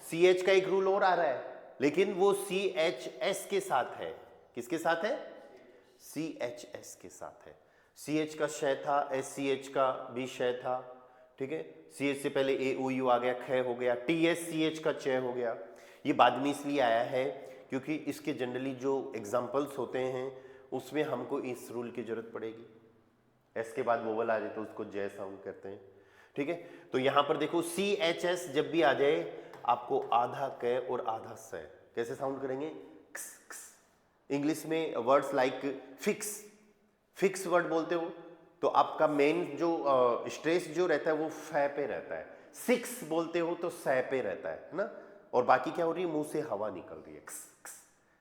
CH का एक रूल और आ रहा है, लेकिन वो CHS के साथ है, किसके साथ है CHS के साथ है। CH का श था, SCH का भी श था, ठीक है, CH से पहले AOU आ गया, ख हो गया, TSCH का च हो गया। ये बाद में इसलिए आया है क्योंकि इसके जनरली जो एग्जाम्पल्स होते हैं उसमें हमको इस रूल की जरूरत पड़ेगी, एस के बाद वोवल आ जाए तो उसको जय साउंड करते हैं, ठीक है। तो यहां पर देखो CHS जब भी आ जाए आपको आधा क और आधा स कैसे साउंड करेंगे क्स, क्स। इंग्लिश में words like fix, fix word बोलते हो तो आपका मेन जो स्ट्रेस जो रहता है वो फ पे रहता है, सिक्स बोलते हो तो स पे रहता है ना, और बाकी क्या हो रही है मुंह से हवा निकल रही है क्स, क्स,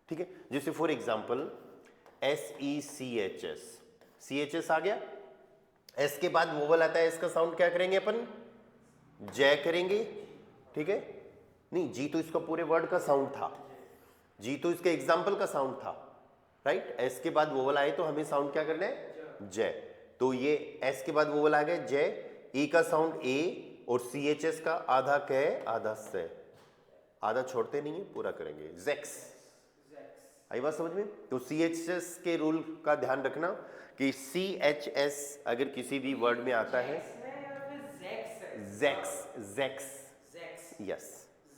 ठीक है। जैसे फॉर एग्जाम्पल SECHS, CHS आ गया, एस के बाद वोवल आता है, इसका साउंड क्या करेंगे अपन जय करेंगे, ठीक है, नहीं जी तो इसका पूरे वर्ड का साउंड था, जी तो इसके एग्जाम्पल का साउंड था, राइट। एस के बाद वोवल आए तो हमें साउंड क्या करना है जय, तो ये एस के बाद वोवल आ गए जय, ई का साउंड ए और CHS का आधा क आधा स, आधा छोड़ते नहीं है पूरा करेंगे जेक्स, आई बात समझ में। तो CHS के रूल का ध्यान रखना कि CHS अगर किसी भी वर्ड में आता है जेक्स, जेक्स, यस,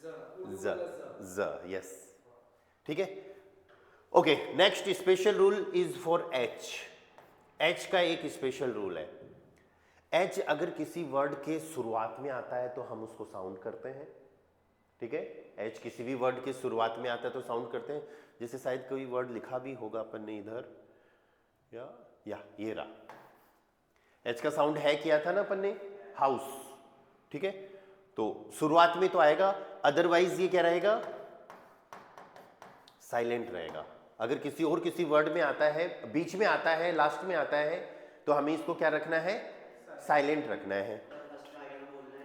ज यस, ठीक है। Okay, next special rule is for H। H का एक स्पेशल रूल है, H अगर किसी वर्ड के शुरुआत में आता है तो हम उसको साउंड करते हैं, ठीक है। H किसी भी वर्ड के शुरुआत में आता है तो साउंड करते हैं, जैसे शायद कोई वर्ड लिखा भी होगा अपन ने इधर, या ये रहा, H का साउंड है किया था ना अपन ने हाउस, ठीक है, तो शुरुआत में तो आएगा, अदरवाइज ये क्या रहेगा साइलेंट रहेगा। अगर किसी और किसी वर्ड में आता है, बीच में आता है, लास्ट में आता है, तो हमें इसको क्या रखना है, साइलेंट रखना है।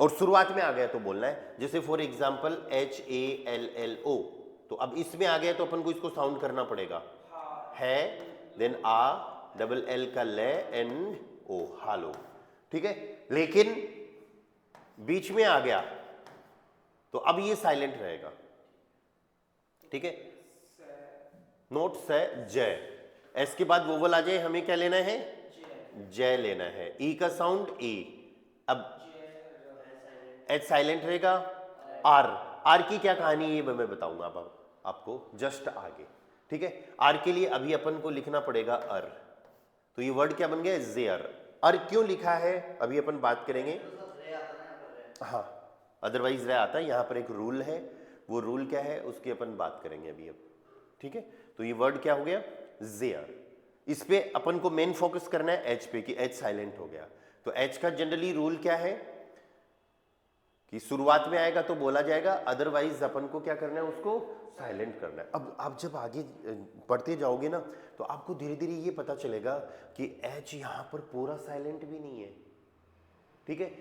और शुरुआत में आ गया तो बोलना है, जैसे फॉर एग्जाम्पल HALLO, तो अब इसमें आ गया तो अपन को इसको साउंड करना पड़ेगा, है, देन आ, डबल एल का ले, एंड ओ, हालो, ठीक है। लेकिन बीच में आ गया तो अब ये साइलेंट रहेगा, ठीक है। नोट से जय, एस के बाद वोवल आ जाए, हमें क्या लेना है, जय लेना है। ई का साउंड ए, अब एच साइलेंट रहेगा। आर, आर की क्या कहानी है ये मैं बताऊंगा अब आपको जस्ट आगे, ठीक है। आर के लिए अभी अपन को लिखना पड़ेगा अर, तो ये वर्ड क्या बन गया, जेयर। अर क्यों लिखा है अभी अपन बात करेंगे, हाँ, अदरवाइज रह आता है, यहाँ पर एक रूल है, वो रूल क्या है उसकी अपन बात करेंगे अभी अब, ठीक है। तो ये वर्ड क्या हो गया, जेयर। इस पे अपन को मेन फोकस करना है एच पे, कि एच साइलेंट हो गया। तो एच का जनरली रूल क्या है कि शुरुआत में आएगा तो बोला जाएगा, अदरवाइज अपन को क्या करना है, उसको साइलेंट करना है। अब आप जब आगे पढ़ते जाओगे ना तो आपको धीरे धीरे ये पता चलेगा कि एच यहाँ पर पूरा साइलेंट भी नहीं है, ठीक है।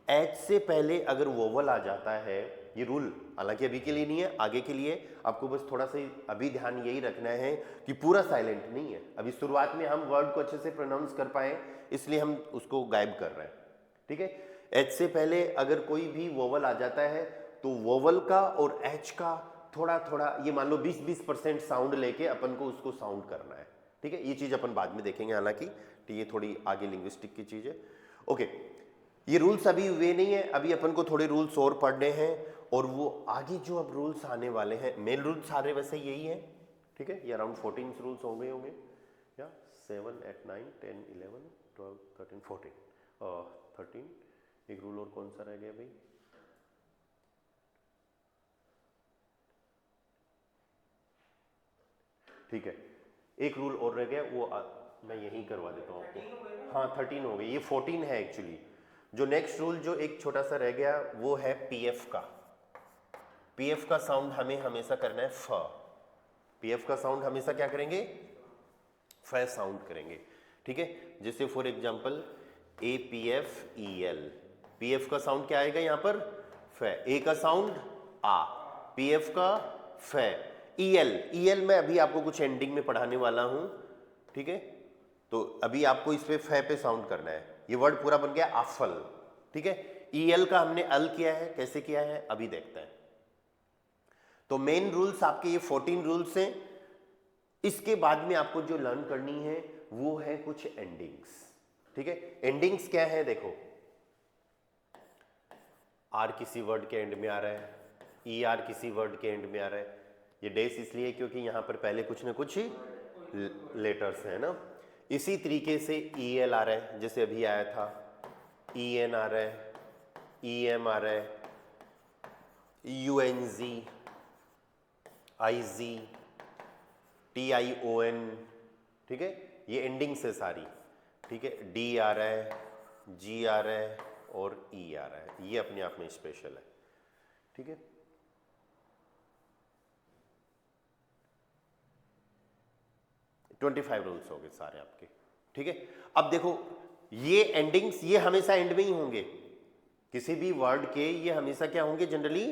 एच से पहले अगर वोवल आ जाता है, ये रूल हालांकि अभी के लिए नहीं है, आगे के लिए आपको बस थोड़ा सा अभी ध्यान यही रखना है कि पूरा साइलेंट नहीं है। अभी शुरुआत में हम वर्ड को अच्छे से प्रोनाउंस कर पाए इसलिए हम उसको गायब कर रहे हैं, ठीक है। एच से पहले अगर कोई भी वोवल आ जाता है तो वोवल का और एच का थोड़ा थोड़ा, ये मान लो 20-20% साउंड लेके अपन को उसको साउंड करना है, ठीक है। ये चीज अपन बाद में देखेंगे हालांकि, तो ये थोड़ी आगे लिंग्विस्टिक की चीज है, ओके। ये रूल्स अभी वे नहीं है, अभी अपन को थोड़े रूल्स और पढ़ने हैं, और वो आगे जो अब रूल्स आने वाले हैं, मेन रूल्स सारे वैसे यही हैं, ठीक है। ये अराउंड 14 रूल्स होंगे या 7, 8, 9, 10, 11, 12, 13, 14 13। एक रूल और कौन सा रह गया भाई, ठीक है, एक रूल और रह गया, वो मैं यही करवा देता हूँ आपको। हाँ 13 हो गए, ये 14 है एक्चुअली। जो नेक्स्ट रूल जो एक छोटा सा रह गया वो है पीएफ का। पीएफ का साउंड हमें हमेशा करना है फ। पीएफ का साउंड हमेशा क्या करेंगे, फ साउंड करेंगे, ठीक है। जैसे फॉर एग्जांपल APFEL, पीएफ का साउंड क्या आएगा यहाँ पर, फ। ए का साउंड आ, पीएफ का फ। EL में अभी आपको कुछ एंडिंग में पढ़ाने वाला हूं, ठीक है। तो अभी आपको इस पे फ पे साउंड करना है। ये वर्ड पूरा बन गया आफल, ठीक है। EL का हमने अल किया है, कैसे किया है अभी देखते हैं। तो मेन रूल्स आपके ये 14 रूल्स हैं। इसके बाद में आपको जो लर्न करनी है वो है कुछ एंडिंग्स, ठीक है। एंडिंग्स क्या है, देखो आर किसी वर्ड के एंड में आ रहा है, ER किसी वर्ड के एंड में आ रहा है। ये डेस इसलिए क्योंकि यहां पर पहले कुछ ना कुछ लेटर्स है ना। इसी तरीके से EL आ रहा है, जैसे अभी आया था, EN आ रहा है, EM आ रहा है, UNG, IZ, TION, ठीक है। ये एंडिंग से सारी, ठीक है। D आ रहा है, G आ रहा है और E आ रहा है, ये अपने आप में स्पेशल है, ठीक है। तो 25 रूल्स हो गए सारे आपके, ठीक है। अब देखो ये एंडिंग्स ये हमेशा एंड में ही होंगे, किसी भी वर्ड के ये हमेशा क्या होंगे, जनरली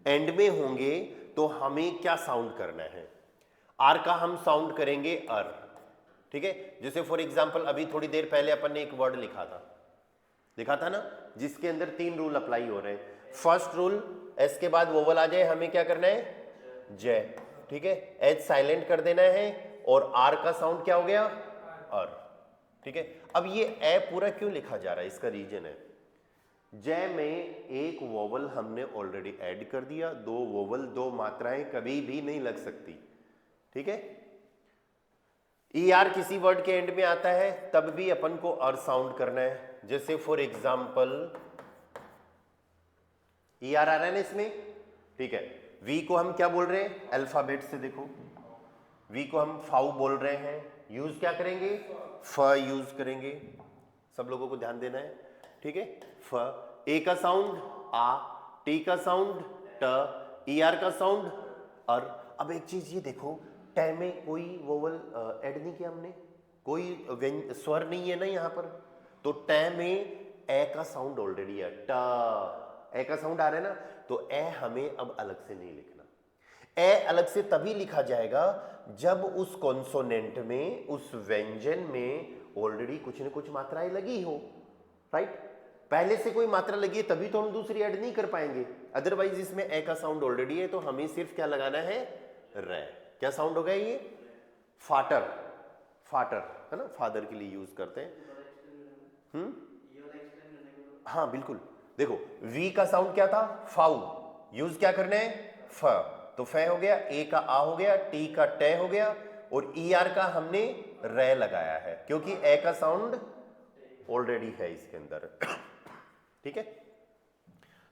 एंड में होंगे। तो हमें क्या साउंड करना है, आर का हम साउंड करेंगे अर, ठीक है। जैसे फॉर एग्जांपल अभी थोड़ी देर पहले अपन ने एक वर्ड लिखा था ना, जिसके अंदर 3 रूल अप्लाई हो रहे हैं। फर्स्ट रूल, एस के बाद वोवल आ जाए हमें क्या करना है, जय, ठीक है। एच साइलेंट कर देना है और आर का साउंड क्या हो गया, अर, ठीक है। अब ये ए पूरा क्यों लिखा जा रहा है, इसका रीजन है, जय में एक वोवल हमने ऑलरेडी ऐड कर दिया, 2 वोवल 2 मात्राएं कभी भी नहीं लग सकती, ठीक है। ER किसी वर्ड के एंड में आता है तब भी अपन को अर साउंड करना है। जैसे फॉर एग्जाम्पल ER आ रहा है ना इसमें, ठीक है। V को हम क्या बोल रहे हैं, अल्फाबेट से देखो, V को हम फाउ बोल रहे हैं, यूज क्या करेंगे, फ यूज करेंगे, सब लोगों को ध्यान देना है, ठीक है। फ, ए का साउंड आ, टी का साउंड ट, ER का साउंड अर। अब एक चीज ये देखो, ट में कोई वोवल ऐड नहीं किया हमने, कोई स्वर नहीं है ना यहाँ पर, तो ट में ए का साउंड ऑलरेडी है, ट ए का साउंड आ रहा है ना, तो ए हमें अब अलग से नहीं लिखना। ए अलग से तभी लिखा जाएगा जब उस कॉन्सोनेंट में, उस व्यंजन में ऑलरेडी कुछ न कुछ मात्राएं लगी हो, राइट। पहले से कोई मात्रा लगी है तभी तो हम दूसरी ऐड नहीं कर पाएंगे, अदरवाइज इसमें ए का साउंड ऑलरेडी है, तो हमें सिर्फ क्या लगाना है, रे। क्या साउंड हो गया ये, फाटर, फाटर है ना, फादर के लिए यूज करते हैं। हाँ बिल्कुल, देखो वी का साउंड क्या था, फाउ, यूज क्या करना है, फ, तो फे हो गया, ए का आ हो गया, टी का टे हो गया, और ई आर का हमने रे लगाया है, क्योंकि ए का साउंड ऑलरेडी है इसके अंदर। ठीक है,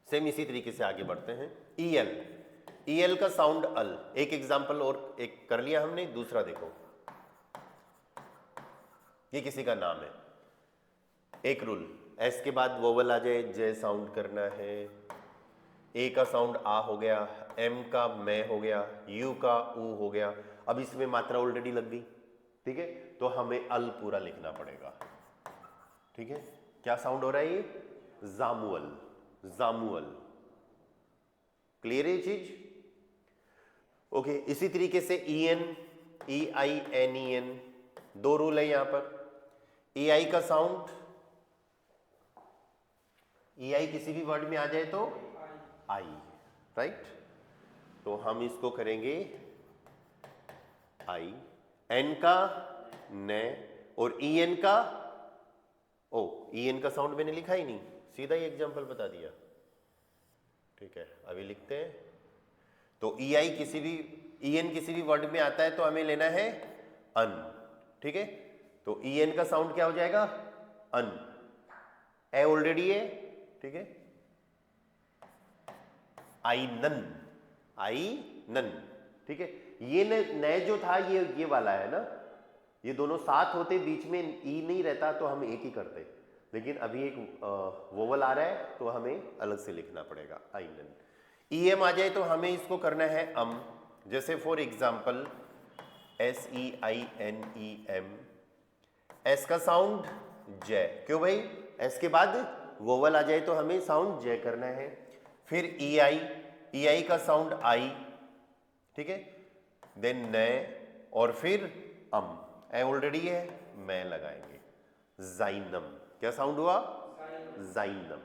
सेम इसी तरीके से आगे बढ़ते हैं। ई एल, ई एल का साउंड अल, एक एग्जांपल और एक कर लिया हमने, दूसरा देखो, ये किसी का नाम है, एक रूल, एस के बाद वोवल आ जाए, जे साउंड करना है, ए का साउंड आ हो गया, एम का मैं हो गया, यू का ऊ हो गया, अब इसमें मात्रा ऑलरेडी लग गई, ठीक है, तो हमें अल पूरा लिखना पड़ेगा। ठीक है, क्या साउंड हो रहा है ये, जामुअल, जामुअल, क्लियर है ये चीज। ओके, इसी तरीके से E N, E I N E N, दो रूल है यहां पर। ई आई का साउंड, ई आई किसी भी वर्ड में आ जाए तो आई, राइट, तो हम इसको करेंगे आई, एन का ने, और ई एन का ओ, ई एन का साउंड मैंने लिखा ही नहीं, सीधा ही एग्जांपल बता दिया। ठीक है, अभी लिखते हैं, तो ई आई किसी भी, ई एन किसी भी वर्ड में आता है तो हमें लेना है अन। ठीक है, तो ई एन का साउंड क्या हो जाएगा, अन, ए ऑलरेडी है, ठीक है, आई नन, आई नन, ठीक है, ये नए जो था ये वाला है ना, ये दोनों साथ होते, बीच में ई नहीं रहता तो हम एक ही करते, लेकिन अभी एक वोवल आ रहा है तो हमें अलग से लिखना पड़ेगा, आई नन। ई एम आ जाए तो हमें इसको करना है अम, जैसे for example S E I N E M, एस का साउंड जय, क्यों भाई, एस के बाद वोवल आ जाए तो हमें साउंड जय करना है। फिर ई आई का साउंड आई, ठीक है, देन नए, और फिर अम, ए ऑलरेडी है, मैं लगाएंगे, जाइनम, क्या साउंड हुआ, जाइनम।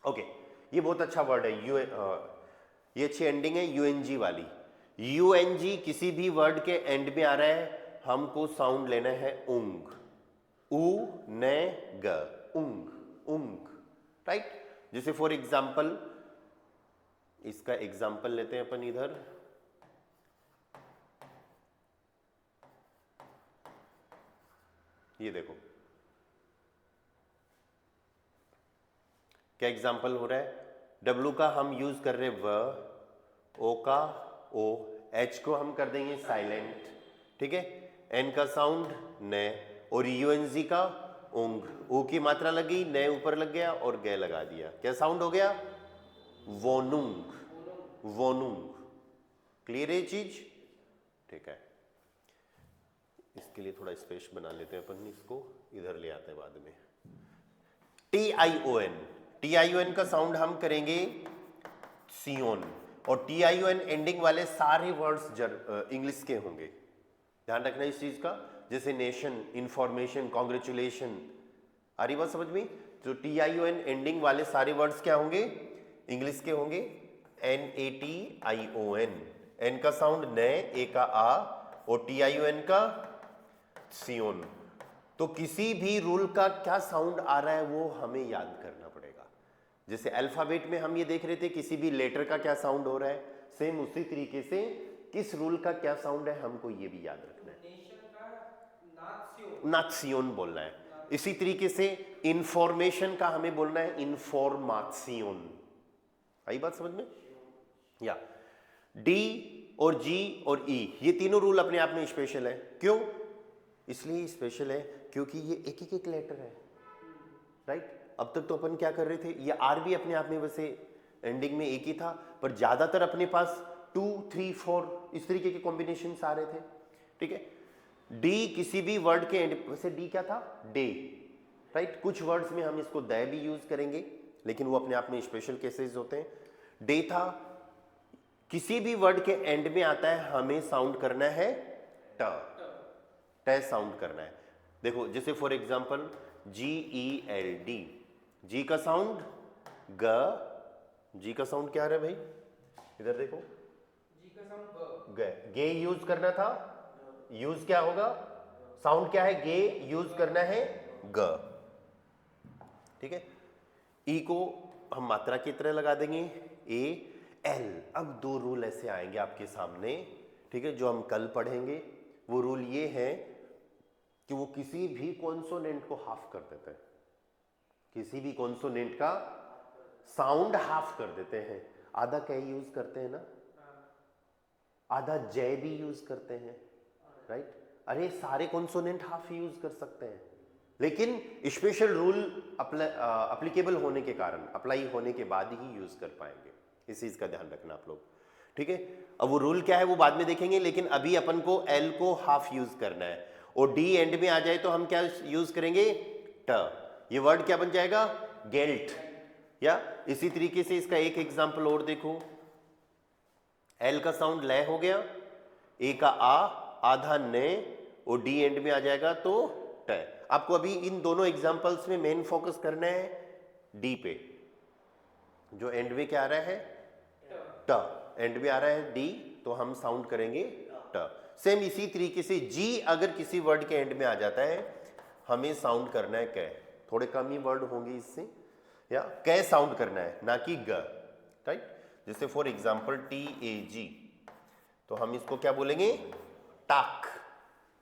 ओके, ये बहुत अच्छा वर्ड है, ये अच्छी एंडिंग है यूएनजी वाली, यूएनजी किसी भी वर्ड के एंड में आ रहा है, हमको साउंड लेना है उंग, उ ने ग, उंग, उंग, राइट। जैसे फॉर एग्जाम्पल, इसका एग्जाम्पल लेते हैं अपन इधर, ये देखो क्या एग्जाम्पल हो रहा है, डब्लू का हम यूज कर रहे हैं व, ओ का ओ, एच को हम कर देंगे साइलेंट, ठीक है, एन का साउंड ने, और यूएनजी का उंग, ओ की मात्रा लगी, ने ऊपर लग गया और गे लगा दिया, क्या साउंड हो गया, वोनुंग, वोनुंग, क्लियर है चीज। ठीक है, इसके लिए थोड़ा स्पेस बना लेते हैं अपन, इसको इधर ले आते हैं बाद में। T I O N, T I O N का साउंड हम करेंगे सियोन, और T I O N ending वाले सारे वर्ड्स इंग्लिश के होंगे, ध्यान रखना इस चीज का, जैसे नेशन, इंफॉर्मेशन, कॉन्ग्रेचुलेशन, आ रही बात समझ में। तो T I O N ending वाले सारे वर्ड्स क्या होंगे, इंग्लिश के होंगे, N A T I O N, N का साउंड ने, ए का आ, और टी आई ओ एन का सियोन। तो किसी भी रूल का क्या साउंड आ रहा है वो हमें याद करना पड़ेगा, जैसे अल्फाबेट में हम ये देख रहे थे किसी भी लेटर का क्या साउंड हो रहा है, सेम उसी तरीके से किस रूल का क्या साउंड है हमको ये भी याद रखना है, नात्सियोन बोलना है। इसी तरीके से इंफॉर्मेशन का हमें बोलना है इन्फॉर्मासियोन, आई बात समझ में। या डी और जी और ई, ये तीनों रूल अपने आप में स्पेशल है, क्यों, इसलिए स्पेशल है क्योंकि ये एक एक लेटर है, राइट। अब तक तो अपन क्या कर रहे थे, ये आर भी अपने आप में वैसे एंडिंग में एक ही था, पर ज्यादातर अपने पास 2, 3, 4 इस तरीके के कॉम्बिनेशन आ रहे थे, ठीक है। डी किसी भी वर्ड के एंड, वैसे डी क्या था, डे, राइट। कुछ वर्ड्स में हम इसको द भी यूज करेंगे, लेकिन वो अपने आप में स्पेशल केसेस होते हैं। डे था, किसी भी वर्ड के एंड में आता है, हमें साउंड करना है ट, ट साउंड करना है। देखो जैसे फॉर एग्जांपल GELD, जी का साउंड ग, जी का साउंड क्या है भाई, इधर देखो, जी का साउंड ग, गे यूज करना था, यूज क्या होगा, साउंड क्या है, गे यूज करना है ग, ठीक है। ई को हम मात्रा की तरह लगा देंगे, ए एल। अब दो रूल ऐसे आएंगे आपके सामने, ठीक है, जो हम कल पढ़ेंगे। वो रूल ये है कि वो किसी भी कॉन्सोनेंट को हाफ कर देते हैं, किसी भी कॉन्सोनेंट का साउंड हाफ कर देते हैं। आधा कै यूज करते हैं ना, आधा जय भी यूज करते हैं, राइट। अरे सारे कॉन्सोनेंट हाफ यूज कर सकते हैं, लेकिन स्पेशल रूल अप्लीकेबल होने के कारण, अप्लाई होने के बाद ही यूज कर पाएंगे। इस चीज का ध्यान रखना आप लोग, ठीक है। अब वो रूल क्या है वो बाद में देखेंगे, लेकिन अभी अपन को एल को हाफ यूज करना है, और डी एंड में आ जाए तो हम क्या यूज करेंगे, ट। ये वर्ड क्या बन जाएगा, गेल्ट। या इसी तरीके से इसका एक एग्जांपल और देखो, एल का साउंड लय हो गया, ए का आ, आधा ने, और डी एंड में आ जाएगा तो ट। आपको अभी इन दोनों एग्जांपल्स में मेन फोकस करना है डी पे, जो एंड में क्या आ रहा है, ट, एंड में आ रहा है डी, तो हम साउंड करेंगे ट। सेम इसी तरीके से जी अगर किसी वर्ड के एंड में आ जाता है, हमें साउंड करना है कै। थोड़े कम ही वर्ड होंगे इससे, या कै साउंड करना है, ना कि ग, राइट। जैसे फॉर एग्जाम्पल TAG, तो हम इसको क्या बोलेंगे, टाक।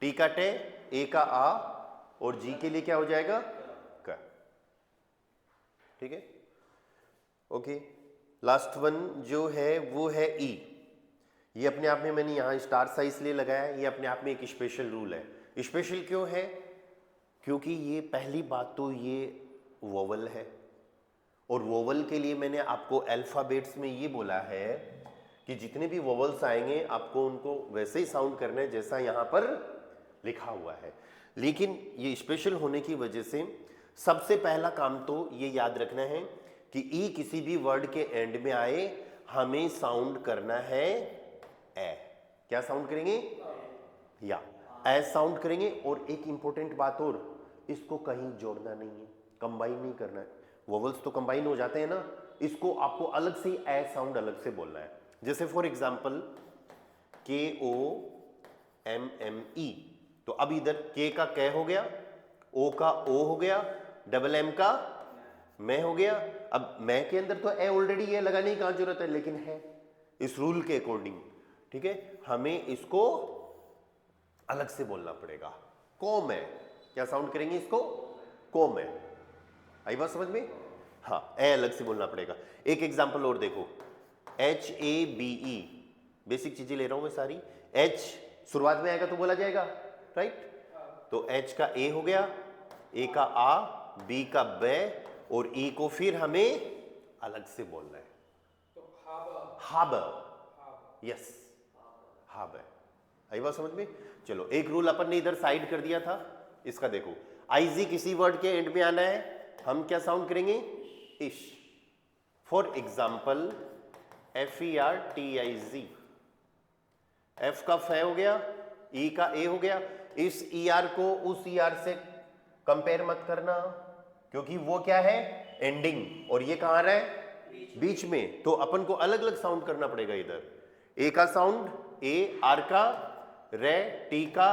टी का टे, ए का आ, और जी के लिए क्या हो जाएगा, क, ठीक है। ओके, लास्ट वन जो है वो है ई। ये अपने आप में मैंने यहाँ स्टार साइज इसलिए लगाया है, ये अपने आप में एक स्पेशल रूल है। स्पेशल क्यों है, क्योंकि ये पहली बात तो ये वोवल है, और वोवल के लिए मैंने आपको अल्फाबेट्स में ये बोला है कि जितने भी वोवल्स आएंगे आपको उनको वैसे ही साउंड करना है जैसा यहाँ पर लिखा हुआ है। लेकिन ये स्पेशल होने की वजह से सबसे पहला काम तो ये याद रखना है कि ई किसी भी वर्ड के एंड में आए, हमें साउंड करना है ए। क्या साउंड करेंगे, या ए साउंड करेंगे। और एक इंपॉर्टेंट बात और, इसको कहीं जोड़ना नहीं है, कंबाइन नहीं करना है। वोवल्स तो कंबाइन हो जाते हैं ना, इसको आपको अलग से ए साउंड अलग से बोलना है। जैसे फॉर एग्जांपल KOMME, तो अब इधर के का कै हो गया, ओ का ओ हो गया, डबल एम का मैं हो गया। अब मैं के अंदर तो ए ऑलरेडी है, लगाने की कहां जरूरत है, लेकिन है इस रूल के अकॉर्डिंग, ठीक है। हमें इसको अलग से बोलना पड़ेगा, को मैं। क्या साउंड करेंगे इसको, को मैं। आई बात समझ में, हाँ, ए अलग से बोलना पड़ेगा। एक एग्जांपल और देखो, HABE, बेसिक चीजें ले रहा हूं मैं सारी। H शुरुआत में आएगा तो बोला जाएगा, राइट। तो H का ए हो गया, ए का आ, बी का बे, और ई को फिर हमें अलग से बोलना है, तो हाब, हाब, यस, हाब। आई बात समझ में। चलो एक रूल अपन ने इधर साइड कर दिया था, इसका देखो, आईजी किसी वर्ड के एंड में आना है, हम क्या साउंड करेंगे, इश। फॉर एग्जाम्पल FERTIZ, एफ का फे हो गया, ई का ए हो गया। इस ER को उस ER से कंपेयर मत करना, क्योंकि वो क्या है, एंडिंग, और ये कहां आ रहा है, बीच में। तो अपन को अलग अलग साउंड करना पड़ेगा। इधर ए का साउंड ए, आर का रे, टी का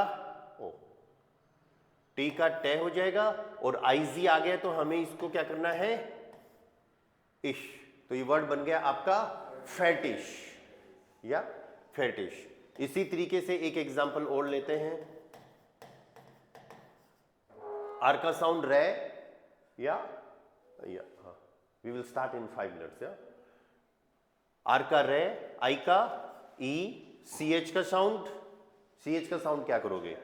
ओ, टी का टे हो जाएगा, और आईजी आ गया तो हमें इसको क्या करना है, इश। तो ये वर्ड बन गया आपका फैटिश, या फैटिश। इसी तरीके से एक एग्जांपल और लेते हैं, आर का साउंड रे, या हाँ, we will start in 5 minutes. या आर का रे, आई का ई, CH का साउंड, CH का साउंड क्या करोगे,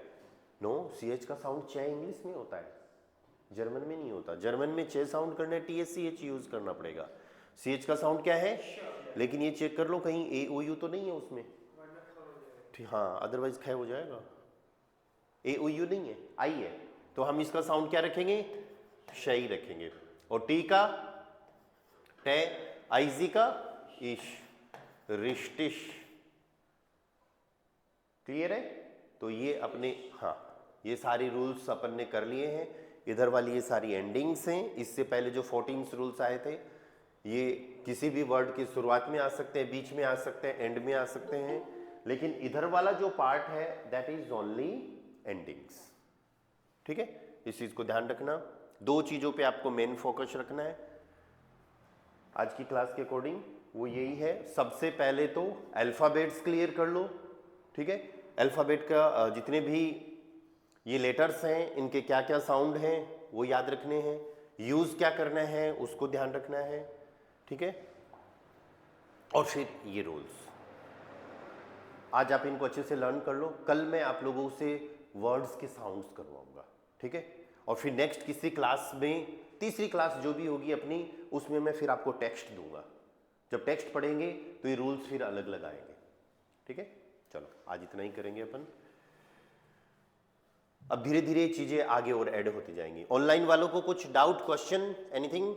नो, CH का साउंड चे इंग्लिश में होता है, जर्मन में नहीं होता। जर्मन में चे साउंड करना है, TSCH यूज करना पड़ेगा। CH का साउंड क्या है, लेकिन ये चेक कर लो कहीं AOU तो नहीं है उसमें, हाँ, अदरवाइज खे हो जाएगा। ए ओ यू नहीं है, आई है, तो हम इसका साउंड क्या रखेंगे, शई रखेंगे। और टी का टे, आईजी का इश, रिश्तिश। क्लियर है? तो ये अपने, हाँ ये सारी रूल्स अपन ने कर लिए हैं। इधर वाली ये सारी एंडिंग्स हैं। इससे पहले जो 14 रूल्स आए थे, ये किसी भी वर्ड की शुरुआत में आ सकते हैं, बीच में आ सकते हैं, एंड में आ सकते हैं, लेकिन इधर वाला जो पार्ट है दैट इज ओनली एंडिंग्स। ठीक है, इस चीज को ध्यान रखना। दो चीजों पे आपको मेन फोकस रखना है आज की क्लास के अकॉर्डिंग, वो यही है। सबसे पहले तो अल्फाबेट्स क्लियर कर लो। ठीक है, अल्फाबेट का जितने भी ये लेटर्स हैं, इनके क्या क्या साउंड हैं वो याद रखने हैं, यूज क्या करना है उसको ध्यान रखना है। ठीक है, और फिर ये रूल्स आज आप इनको अच्छे से लर्न कर लो। कल मैं आप लोगों से वर्ड्स के साउंड्स करवाऊंगा। ठीक है, और फिर नेक्स्ट किसी क्लास में, तीसरी क्लास जो भी होगी अपनी, उसमें मैं फिर आपको टेक्स्ट दूंगा। जब टेक्स्ट पढ़ेंगे तो ये रूल्स फिर अलग अलग आएंगे। ठीक है, चलो आज इतना ही करेंगे अपन। अब धीरे धीरे चीजें आगे और ऐड होती जाएंगी। ऑनलाइन वालों को कुछ डाउट, क्वेश्चन, एनीथिंग?